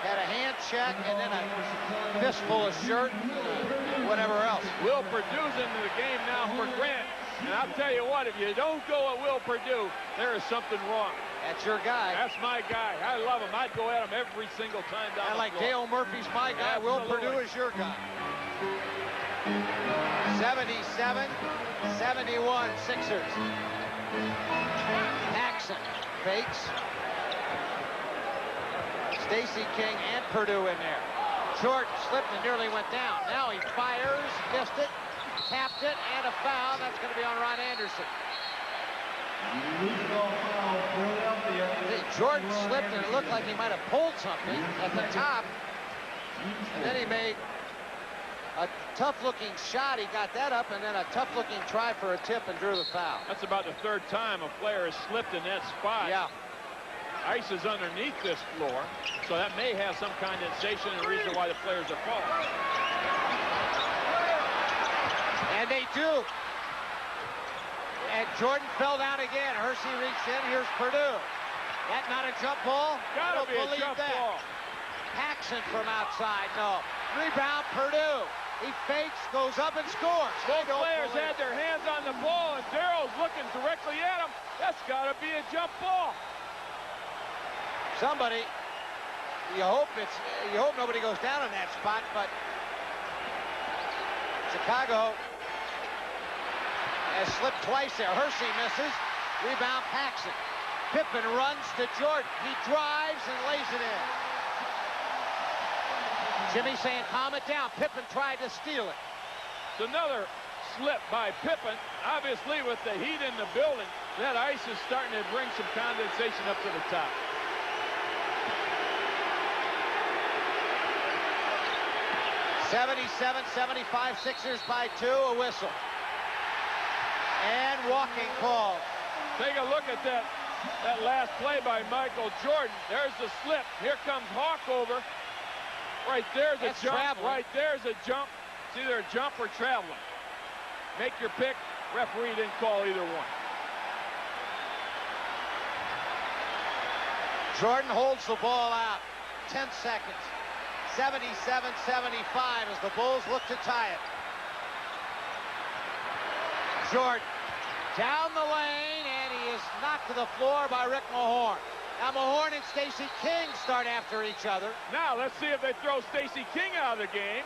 had a hand check and then a fistful of shirt, whatever else. Will Purdue's into the game now for Grant. And I'll tell you what, if you don't go at Will Purdue, there is something wrong. That's your guy. That's my guy. I love him. I'd go at him every single time down the like floor. Dale Murphy's my guy. Absolutely. Will Purdue is your guy. 77-71 Sixers. Paxson fakes. Stacey King and Purdue in there. Jordan slipped and nearly went down. Now he fires, missed it, tapped it, and a foul. That's going to be on Ron Anderson. Jordan slipped and it looked like he might have pulled something at the top. And then he made a tough-looking shot. He got that up, and then a tough-looking try for a tip and drew the foul. That's about the 3rd time a player has slipped in that spot. Yeah. Ice is underneath this floor, so that may have some condensation and reason why the players are falling. And they do. And Jordan fell down again. Hersey reached in. Here's Purdue. That not a jump ball? Gotta be a jump ball. Paxson from outside. No. Rebound, Purdue. He fakes, goes up and scores. Both players had their hands on the ball, and Darrell's looking directly at him. That's got to be a jump ball. Somebody, you hope nobody goes down in that spot, but Chicago has slipped twice there. Hersey misses. Rebound, Paxson. Pippen runs to Jordan. He drives and lays it in. Jimmy saying, calm it down. Pippen tried to steal it. It's another slip by Pippen. Obviously, with the heat in the building, that ice is starting to bring some condensation up to the top. (77-75) Sixers by 2. A whistle. And walking call. Take a look at that last play by Michael Jordan. There's the slip. Here comes Hawk over. Right there's a jump. Traveling. Right there's a jump. It's either a jump or traveling. Make your pick. Referee didn't call either one. Jordan holds the ball out. 10 seconds. 77-75 as the Bulls look to tie it. Jordan down the lane, and he is knocked to the floor by Rick Mahorn. Now Mahorn and Stacey King start after each other. Now let's see if they throw Stacey King out of the game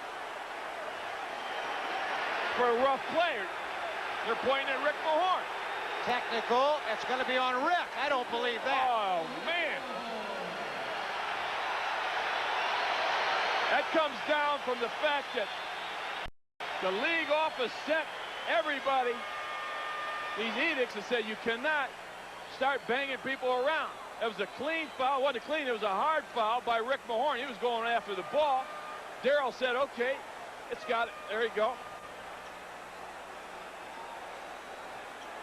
for a rough play. They're pointing at Rick Mahorn. Technical. It's going to be on Rick. I don't believe that. Oh, man. That comes down from the fact that the league office sent everybody these edicts and said you cannot start banging people around. It was a clean foul. It wasn't clean. It was a hard foul by Rick Mahorn. He was going after the ball. Darrell said, okay, it's got it. There you go.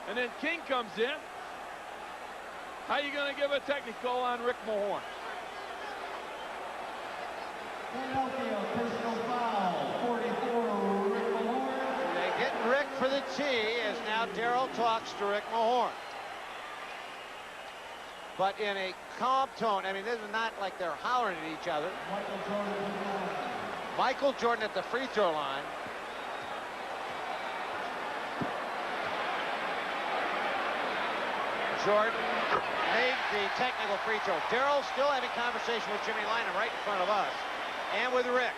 And then King comes in. How are you going to give a technical on Rick Mahorn? Philadelphia, personal foul, 44, Rick Mahorn. They get Rick for the tee as now Darrell talks to Rick Mahorn. But in a calm tone. I mean, this is not like they're hollering at each other. Michael Jordan at the free throw line. Jordan made the technical free throw. Darrell still having conversation with Jimmy Lynam right in front of us and with Rick.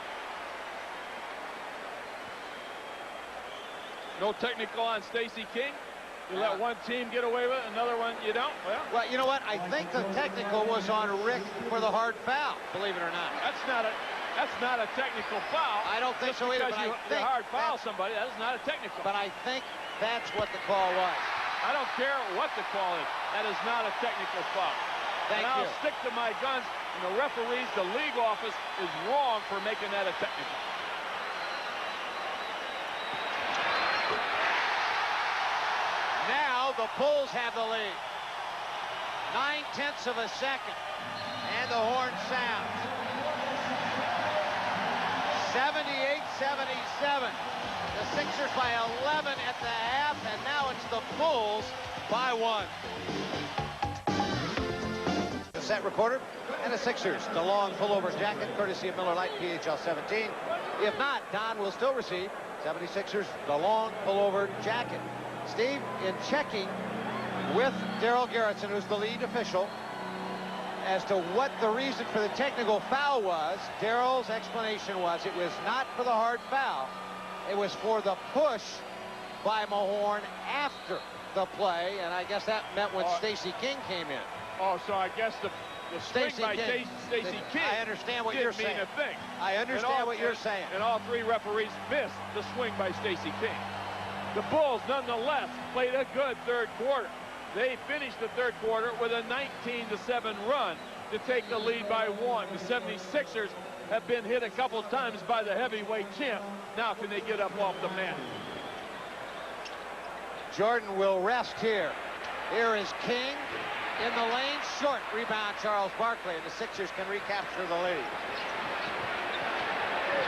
No technical on Stacey King. You let one team get away with it, another one you don't. Well, you know what? I think the technical was on Rick for the hard foul, believe it or not. That's not a technical foul. I don't think so either. Because you hard foul somebody, that is not a technical. But I think that's what the call was. I don't care what the call is. That is not a technical foul. Thank you. I'll stick to my guns. And the referees, the league office, is wrong for making that a technical. Now the Bulls have the lead. 9/10 of a second. And the horn sounds. 78-77. The Sixers by 11 at the half, and now it's the Bulls by 1. The set recorder and the Sixers. The long pullover jacket, courtesy of Miller Lite PHL 17. If not, Don will still receive 76ers, the long pullover jacket. Steve, in checking with Darrell Gerritsen, who's the lead official, as to what the reason for the technical foul was, Darrell's explanation was it was not for the hard foul. It was for the push by Mahorn after the play, and I guess that meant when Stacey King came in. Oh, so I guess the swing by Stacey King. I understand what you're saying. Didn't mean a thing. I understand what you're saying. And all three referees missed the swing by Stacey King. The Bulls, nonetheless, played a good third quarter. They finished the third quarter with a 19-7 run to take the lead by 1. The 76ers have been hit a couple times by the heavyweight champ. Now can they get up off the mat? Jordan will rest here. Here is King in the lane, short rebound Charles Barkley, and the Sixers can recapture the lead.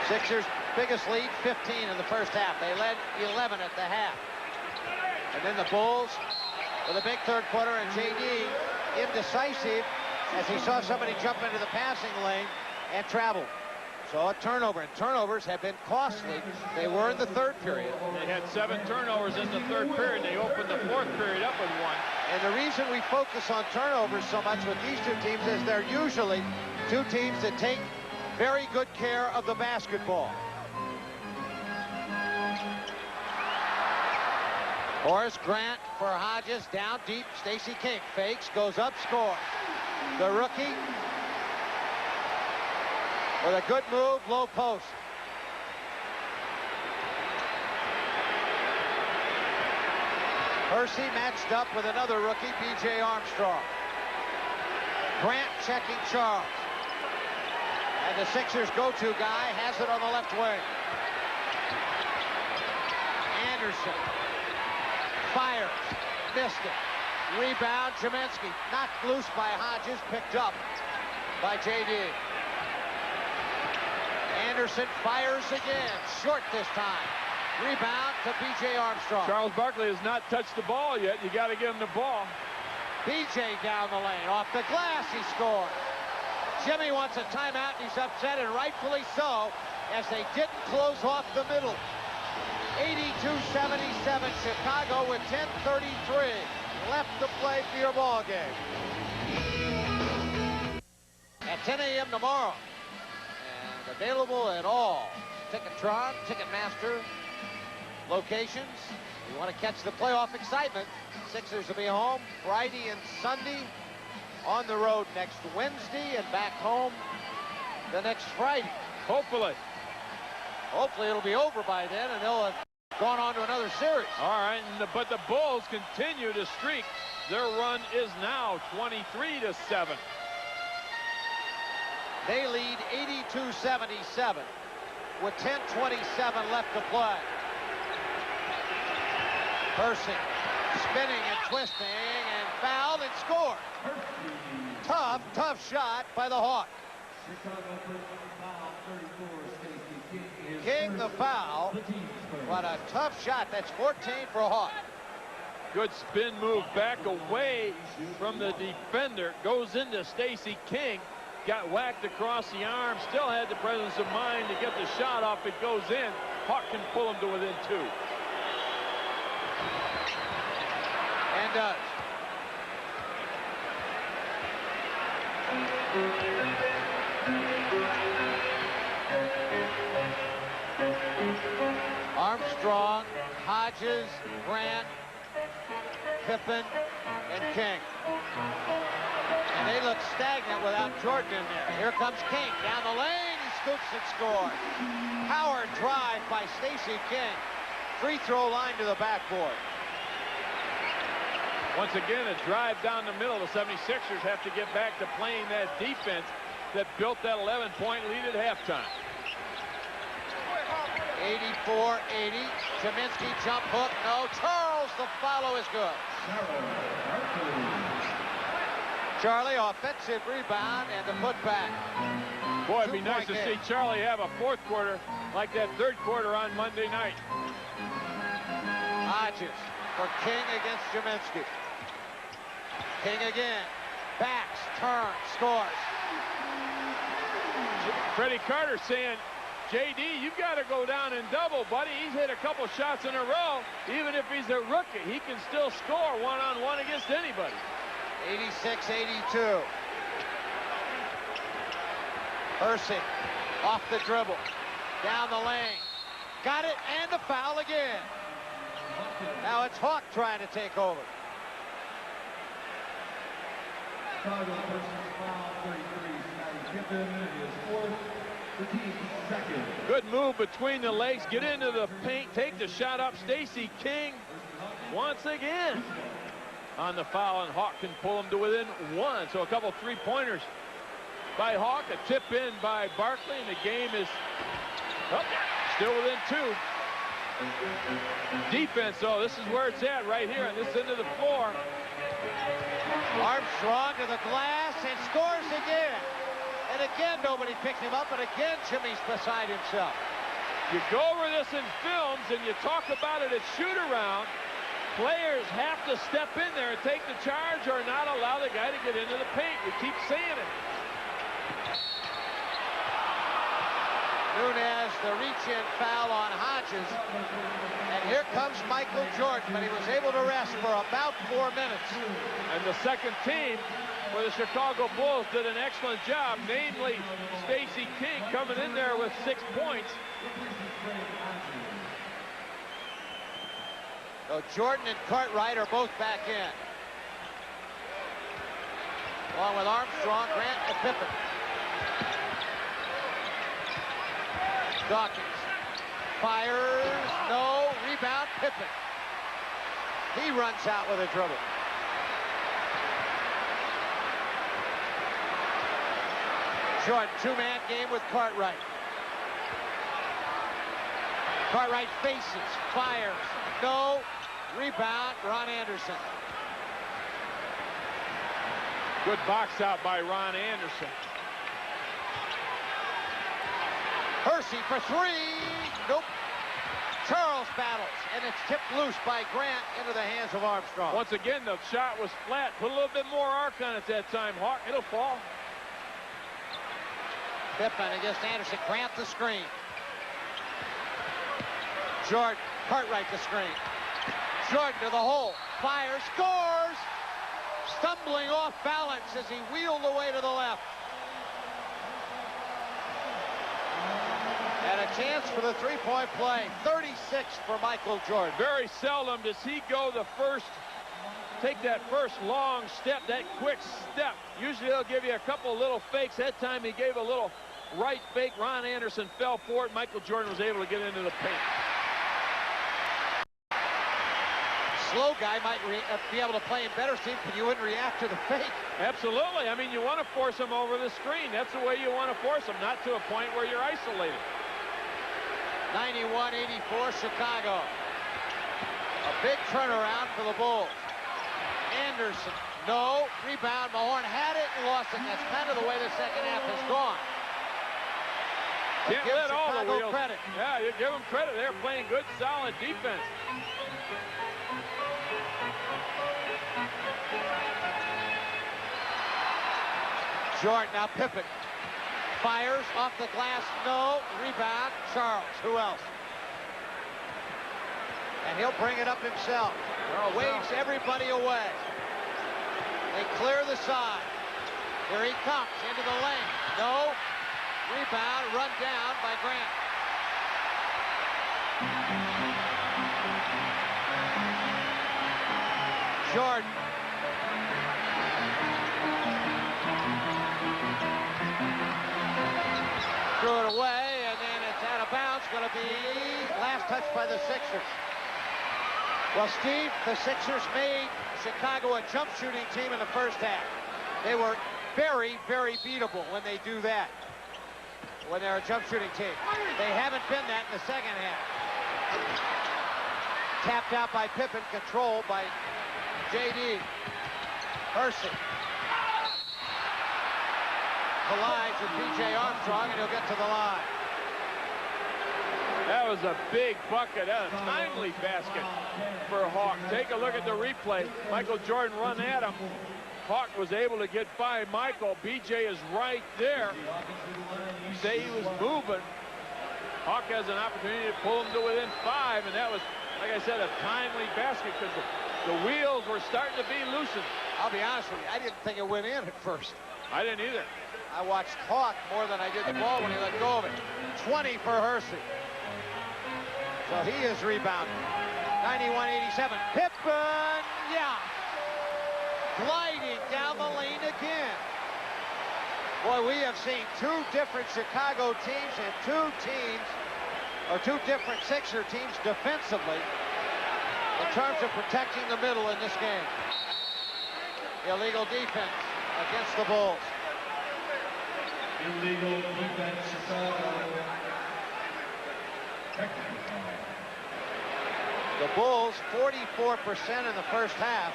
Sixers biggest lead, 15 in the first half. They led 11 at the half. And then the Bulls with a big third quarter, and JD indecisive as he saw somebody jump into the passing lane and travel. So a turnover, and turnovers have been costly. They were in the third period. They had 7 turnovers in the third period. They opened the fourth period up with 1. And the reason we focus on turnovers so much with these two teams is they're usually two teams that take very good care of the basketball. Horace Grant for Hodges, down deep. Stacey King fakes, goes up, scores. The rookie with a good move, low post. Percy matched up with another rookie, B.J. Armstrong. Grant checking Charles. And the Sixers' go-to guy has it on the left wing. Anderson fires, missed it. Rebound, Jaminsky knocked loose by Hodges, picked up by J.D. Anderson fires again, short this time. Rebound to B.J. Armstrong. Charles Barkley has not touched the ball yet. You got to give him the ball. B.J. down the lane, off the glass, he scores. Jimmy wants a timeout, and he's upset, and rightfully so, as they didn't close off the middle. 82-77, Chicago with 10:33 left to play for your ball game. At 10 a.m. tomorrow. And available at all Ticketron, Ticketmaster locations. You want to catch the playoff excitement. Sixers will be home Friday and Sunday. On the road next Wednesday and back home the next Friday. Hopefully. Hopefully it'll be over by then and they'll have gone on to another series. All right, but the Bulls continue to streak. Their run is now 23-7. They lead 82-77 with 10:27 left to play. Percy spinning and twisting and fouled and scored. Tough shot by the Hawk. King the foul. What a tough shot. That's 14 for Hawk. Good spin move back away from the defender. Goes into Stacey King. Got whacked across the arm. Still had the presence of mind to get the shot off. It goes in. Hawk can pull him to within 2. And does. Armstrong, Hodges, Grant, Pippen, and King. And they look stagnant without Jordan in there. Here comes King down the lane. He scoops and scores. Power drive by Stacey King. Free throw line to the backboard. Once again, a drive down the middle. The 76ers have to get back to playing that defense that built that 11-point lead at halftime. 84-80. Kaminsky jump hook. No. Charles, the follow is good. Charlie, offensive rebound and the putback. Boy, it'd be nice to see Charlie have a fourth quarter like that third quarter on Monday night. Hodges for King against Kaminsky. King again. Backs, turns, scores. Freddie Carter saying, JD, you've got to go down and double, buddy. He's hit a couple shots in a row. Even if he's a rookie, he can still score one-on-one against anybody. 86-82. Percy off the dribble. Down the lane. Got it, and the foul again. Now it's Hawk trying to take over. Chicago personal foul, 33. Scottie Pippen is fourth. The team's second. Good move between the legs. Get into the paint. Take the shot up. Stacey King once again on the foul, and Hawk can pull him to within 1. So a couple three-pointers by Hawk. A tip in by Barkley, and the game is still within 2. Defense, though, this is where it's at right here on this end of the floor. Armstrong to the glass and scores again. And again, nobody picked him up, and again, Jimmy's beside himself. You go over this in films, and you talk about it at shoot-around. Players have to step in there and take the charge or not allow the guy to get into the paint. We keep saying it. Nunez, the reach-in foul on Hodges. And here comes Michael Jordan, but he was able to rest for about 4 minutes. And the second team for the Chicago Bulls did an excellent job, namely Stacey King coming in there with 6 points. So Jordan and Cartwright are both back in. Along with Armstrong, Grant, and Pippen. Dawkins fires, no, rebound, Pippen. He runs out with a dribble. Jordan, two-man game with Cartwright. Cartwright faces, fires, no, rebound, Ron Anderson. Good box out by Ron Anderson. Percy for 3. Nope. Charles battles, and it's tipped loose by Grant into the hands of Armstrong. Once again, the shot was flat. Put a little bit more arc on it that time, Hawk. It'll fall. Pippen against Anderson. Grant the screen. Jordan, Cartwright the screen. Jordan to the hole. Fires, scores! stumbling off balance as he wheeled away to the left. And a chance for the three-point play. 36 for Michael Jordan. Very seldom does he go take that first long step, that quick step. Usually they'll give you a couple little fakes. That time he gave a little right fake. Ron Anderson fell for it. Michael Jordan was able to get into the paint. Slow guy might be able to play in better seats, but you wouldn't react to the fake. Absolutely. I mean, you want to force him over the screen. That's the way you want to force him, not to a point where you're isolated. 91-84 Chicago. A big turnaround for the Bulls. Anderson, no. Rebound, Mahorn had it and lost it. That's kind of the way the second half has gone. Can't let all the wheels. Credit. Yeah, you give them credit. They're playing good, solid defense. Jordan, now Pippen. Fires off the glass, no. Rebound, Charles. Who else? And he'll bring it up himself. Waves everybody away. They clear the side. Here he comes into the lane. No. Rebound, run down by Grant. Jordan. Threw it away, and then it's out of bounds. Going to be last touch by the Sixers. Well, Steve, the Sixers made Chicago a jump shooting team in the first half. They were very, very beatable when they do that, when they're a jump shooting team. They haven't been that in the second half. Tapped out by Pippen, controlled by J.D. Hersey. Collides with B.J. Armstrong, and he'll get to the line. That was a big bucket, a timely basket for Hawk. Take a look at the replay. Michael Jordan run at him. Hawk was able to get by Michael. B.J. is right there. You say he was moving. Hawk has an opportunity to pull him to within 5, and that was, like I said, a timely basket because the wheels were starting to be loosened. I'll be honest with you, I didn't think it went in at first. I didn't either. I watched Hawk more than I did the ball when he let go of it. 20 for Hersey. So he is rebounding. 91-87. Pippen, yeah. Gliding down the lane again. Boy, we have seen two different Chicago teams and two different Sixer teams defensively in terms of protecting the middle in this game. Illegal defense against the Bulls. Illegal defense, Chicago. The Bulls, 44% in the first half.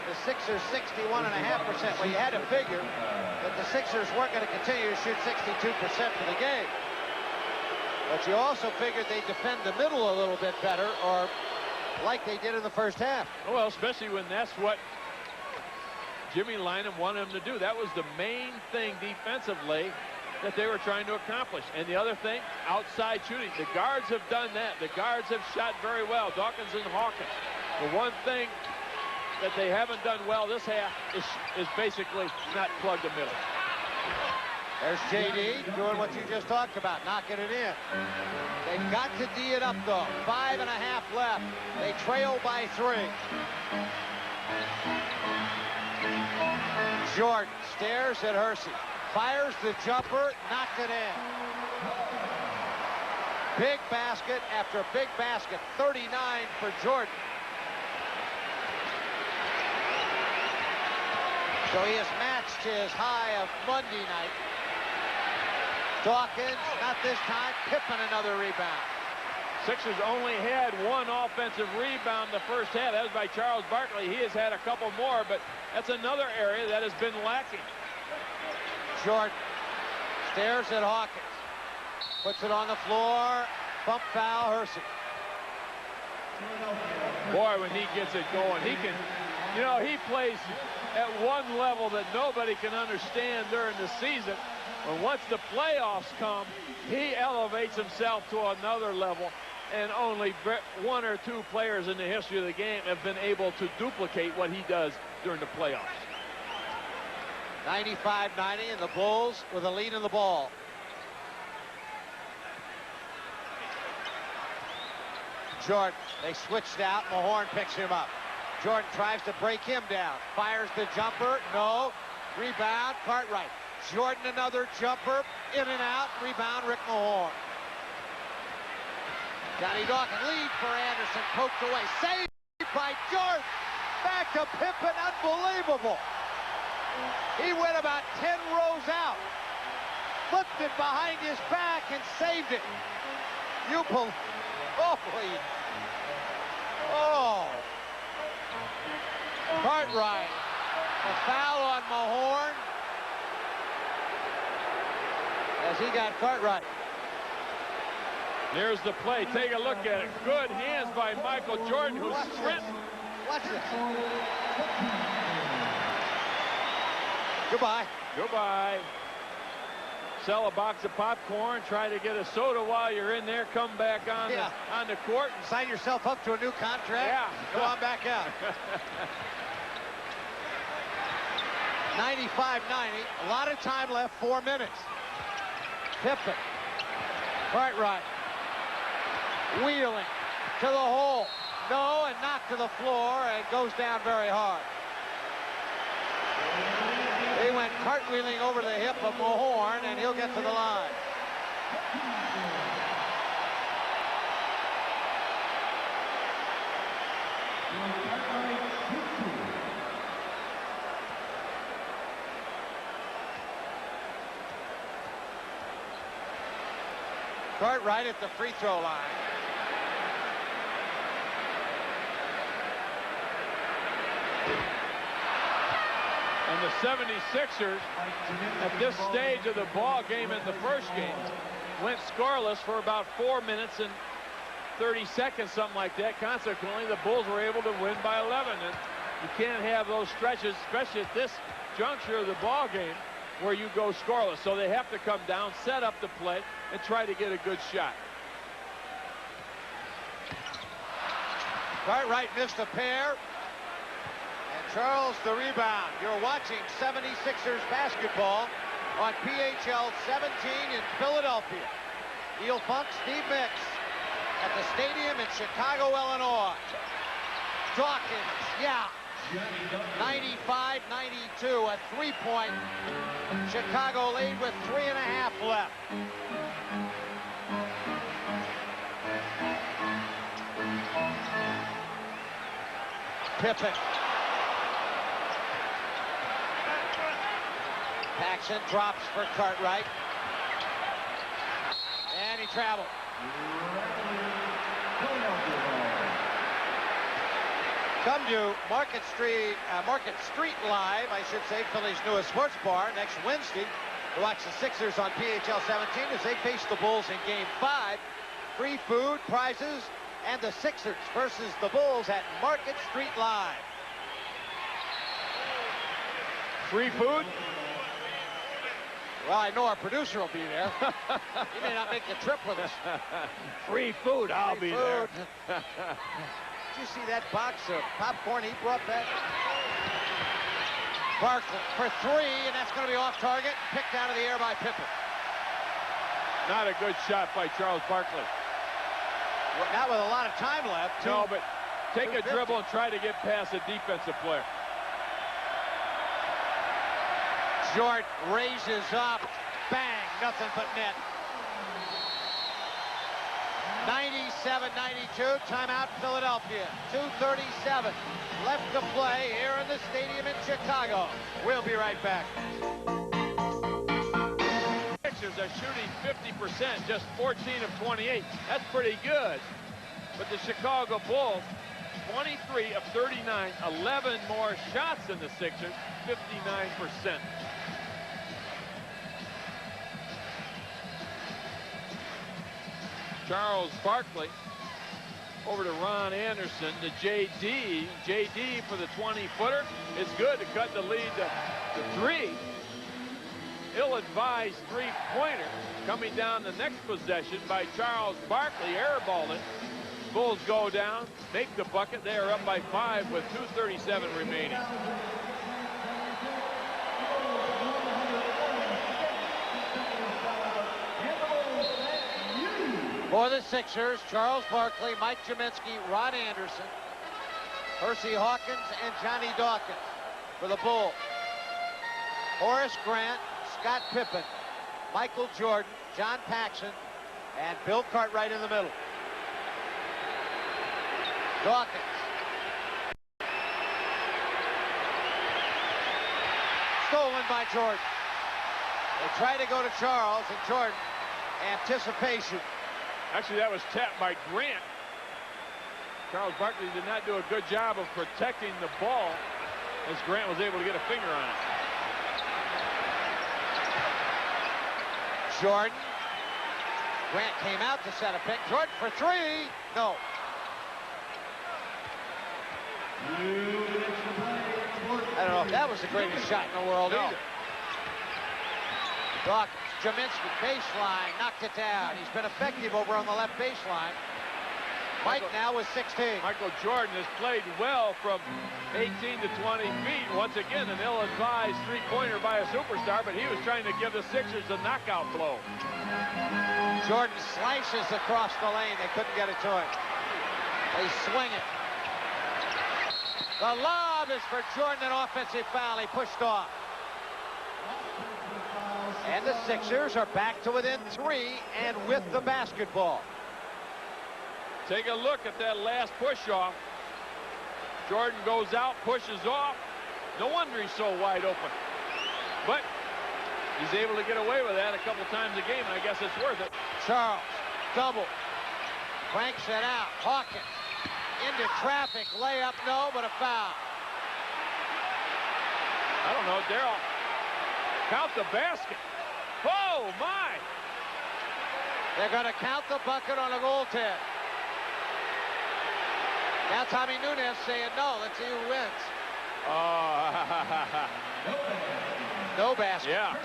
The Sixers, 61.5%. Well, you had to figure that the Sixers weren't going to continue to shoot 62% for the game. But you also figured they'd defend the middle a little bit better, or like they did in the first half. Well, especially when that's what Jimmy Lynam wanted him to do. That was the main thing defensively that they were trying to accomplish. And the other thing, outside shooting. The guards have done that. The guards have shot very well, Dawkins and Hawkins. The one thing that they haven't done well this half is basically not plug the middle. There's J.D. doing what you just talked about, knocking it in. They've got to D it up, though. 5.5 left. They trail by 3. Jordan stares at Hersey. Fires the jumper, knocked it in. Big basket after big basket. 39 for Jordan. So he has matched his high of Monday night. Dawkins, not this time. Pippen, another rebound. Sixers only had one offensive rebound the first half. That was by Charles Barkley. He has had a couple more, but that's another area that has been lacking. Jordan stares at Hawkins. Puts it on the floor. Bump foul, Hersey. Boy, when he gets it going, he can, you know, he plays at one level that nobody can understand during the season. But once the playoffs come, he elevates himself to another level, and only one or two players in the history of the game have been able to duplicate what he does during the playoffs. 95-90, and the Bulls with a lead in the ball. Jordan, they switched out. Mahorn picks him up. Jordan tries to break him down. Fires the jumper. No. Rebound, Cartwright. Jordan, another jumper. In and out. Rebound, Rick Mahorn. Johnny Dawkins lead for Anderson. Poked away. Saved by Jordan. Back to Pippen. Unbelievable. He went about 10 rows out. Flipped it behind his back and saved it. Holy. Oh. Cartwright. A foul on Mahorn. As he got Cartwright. Here's the play. Take a look at it. Good hands by Michael Jordan, who's sprinting. Watch this. Goodbye. Goodbye. Sell a box of popcorn. Try to get a soda while you're in there. Come back on the court. Sign yourself up to a new contract. Yeah. Go on back out. 95-90. A lot of time left. 4 minutes. Pippen. Cartwright. Wheeling to the hole. No, and knocked to the floor and goes down very hard. He went cartwheeling over the hip of Mahorn, and he'll get to the line. Cartwright at the free throw line. And the 76ers, at this stage of the ball game in the first game, went scoreless for about 4 minutes and 30 seconds, something like that. Consequently, the Bulls were able to win by 11. And you can't have those stretches, especially at this juncture of the ball game, where you go scoreless. So they have to come down, set up the play, and try to get a good shot. Cartwright missed a pair. And Charles the rebound. You're watching 76ers basketball on PHL 17 in Philadelphia. Neil Funk, Steve Mix at the stadium in Chicago, Illinois. Dawkins, yeah. 95-92, a three-point Chicago lead with 3.5 left. Pippen. Paxson drops for Cartwright. And he traveled. Come to Market Street Live, I should say, Philly's newest sports bar, next Wednesday to watch the Sixers on PHL 17 as they face the Bulls in Game 5. Free food, prizes, and the Sixers versus the Bulls at Market Street Live. Free food? Well, I know our producer will be there. He may not make the trip with us. Free food, I'll be there. Did you see that box of popcorn he brought back? Barkley for three, and that's going to be off target. Picked out of the air by Pippen. Not a good shot by Charles Barkley. Well, not with a lot of time left. No, but take a dribble and try to get past a defensive player. Jordan raises up. Bang, nothing but net. 97-92, timeout Philadelphia. 2:37 left to play here in the stadium in Chicago. We'll be right back. Sixers are shooting 50%, just 14 of 28. That's pretty good. But the Chicago Bulls, 23 of 39, 11 more shots than the Sixers, 59%. Charles Barkley over to Ron Anderson to JD. JD for the 20-footer is good to cut the lead to 3. Ill-advised three-pointer coming down the next possession by Charles Barkley, airballed it. Bulls go down, make the bucket. They are up by 5 with 2:37 remaining. For the Sixers, Charles Barkley, Mike Jaminski, Ron Anderson, Percy Hawkins, and Johnny Dawkins. For the Bulls, Horace Grant, Scott Pippen, Michael Jordan, John Paxson, and Bill Cartwright in the middle. Dawkins. Stolen by Jordan. They try to go to Charles, and Jordan, anticipation. Actually, that was tapped by Grant. Charles Barkley did not do a good job of protecting the ball as Grant was able to get a finger on it. Jordan. Grant came out to set a pick. Jordan for three. No. I don't know if that was the greatest shot in the world either. Dawkins, Jaminski, baseline, knocked it down. He's been effective over on the left baseline. Mike now with 16. Michael Jordan has played well from 18 to 20 feet. Once again, an ill-advised three-pointer by a superstar, but he was trying to give the Sixers a knockout blow. Jordan slices across the lane. They couldn't get it to him. They swing it. The lob is for Jordan, an offensive foul. He pushed off. And the Sixers are back to within 3 and with the basketball. Take a look at that last push-off. Jordan goes out, pushes off. No wonder he's so wide open. But he's able to get away with that a couple times a game, and I guess it's worth it. Charles, double. Cranks it out. Hawkins into traffic. Layup, no, but a foul. I don't know, Darryl. Count the basket. Oh, my! They're going to count the bucket on a goaltend. Now Tommy Nunes saying no. Let's see who wins. No basket. Yeah.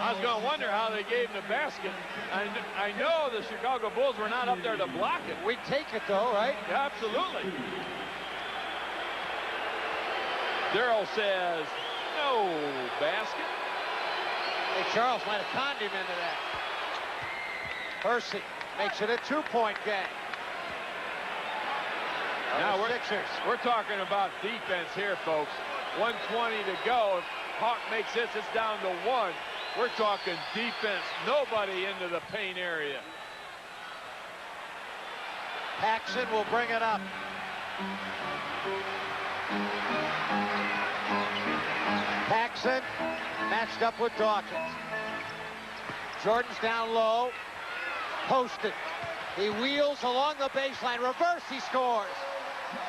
I was going to wonder how they gave him the basket. I know the Chicago Bulls were not up there to block it. We take it, though, right? Yeah, absolutely. Darryl says no basket. Hey, Charles might have conned him into that. Percy makes it a two-point game. Now we're talking about defense here, folks. 1:20 to go. If Hawk makes this, it's down to 1. We're talking defense. Nobody into the paint area. Paxson will bring it up. Paxson matched up with Dawkins. Jordan's down low. Posted. He wheels along the baseline. Reverse, he scores.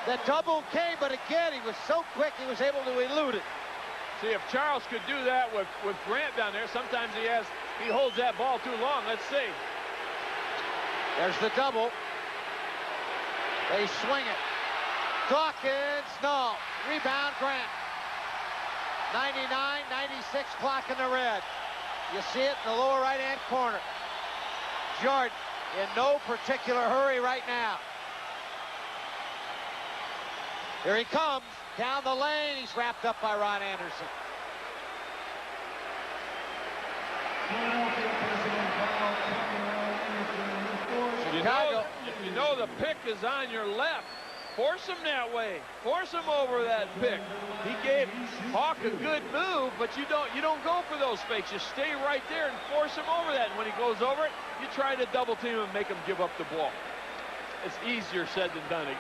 The double came, but again, he was so quick, he was able to elude it. See, if Charles could do that with Grant down there, sometimes he holds that ball too long. Let's see. There's the double. They swing it. Dawkins, no. Rebound, Grant. 99-96 clock in the red. You see it in the lower right-hand corner. Jordan in no particular hurry right now. Here he comes down the lane. He's wrapped up by Ron Anderson. Chicago. If you know the pick is on your left, force him that way. Force him over that pick. He gave Hawk a good move, but you don't go for those fakes. You stay right there and force him over that. And when he goes over it, you try to double team him and make him give up the ball. It's easier said than done,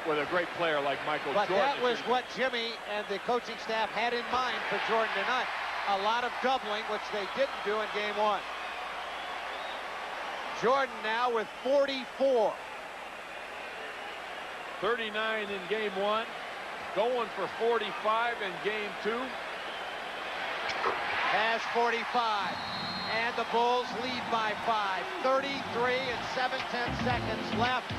with a great player like Michael Jordan. But that was what Jimmy and the coaching staff had in mind for Jordan tonight. A lot of doubling, which they didn't do in game 1. Jordan now with 44. 39 in game 1, going for 45 in game 2. Has 45, and the Bulls lead by 5. 33 and 7/10 seconds left.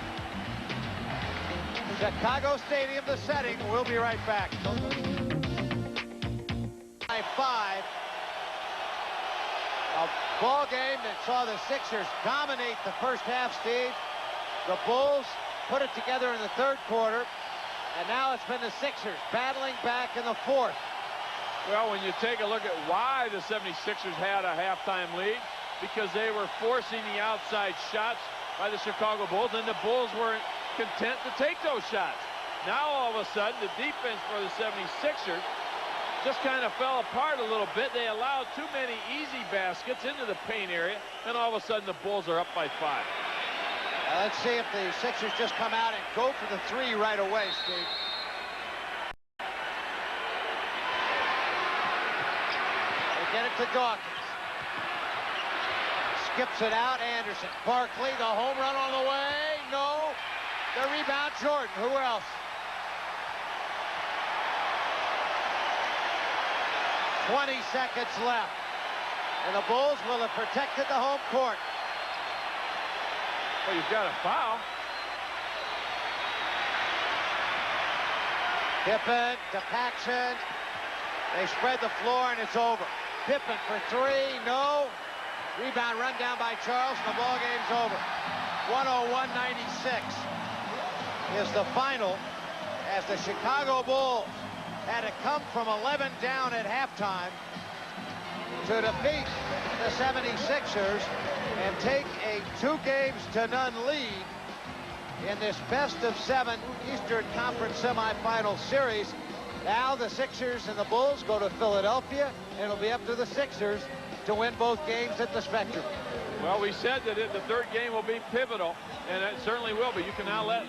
Chicago Stadium, the setting. We'll be right back. By 5. A ball game that saw the Sixers dominate the first half, Steve. The Bulls put it together in the third quarter, and now it's been the Sixers battling back in the fourth. Well, when you take a look at why the 76ers had a halftime lead, because they were forcing the outside shots by the Chicago Bulls, and the Bulls were content to take those shots. Now all of a sudden the defense for the 76ers just kind of fell apart a little bit. They allowed too many easy baskets into the paint area, and all of a sudden the Bulls are up by 5. Let's see if the Sixers just come out and go for the 3 right away, Steve. They get it to Dawkins. Skips it out, Anderson. Barkley, the home run on the way. No. The rebound, Jordan. Who else? "20 seconds left. And the Bulls will have protected the home court. Well, you've got a foul. Pippen to Paxson. They spread the floor, and it's over. Pippen for 3. No. Rebound run down by Charles, and the ball game's over. 101-96 is the final, as the Chicago Bulls had to come from 11 down at halftime to defeat the 76ers and take a 2-0 lead in this best-of-7 Eastern Conference semifinal series. Now the Sixers and the Bulls go to Philadelphia, and it'll be up to the Sixers to win both games at the Spectrum. Well, we said that the third game will be pivotal, and it certainly will be. You can now let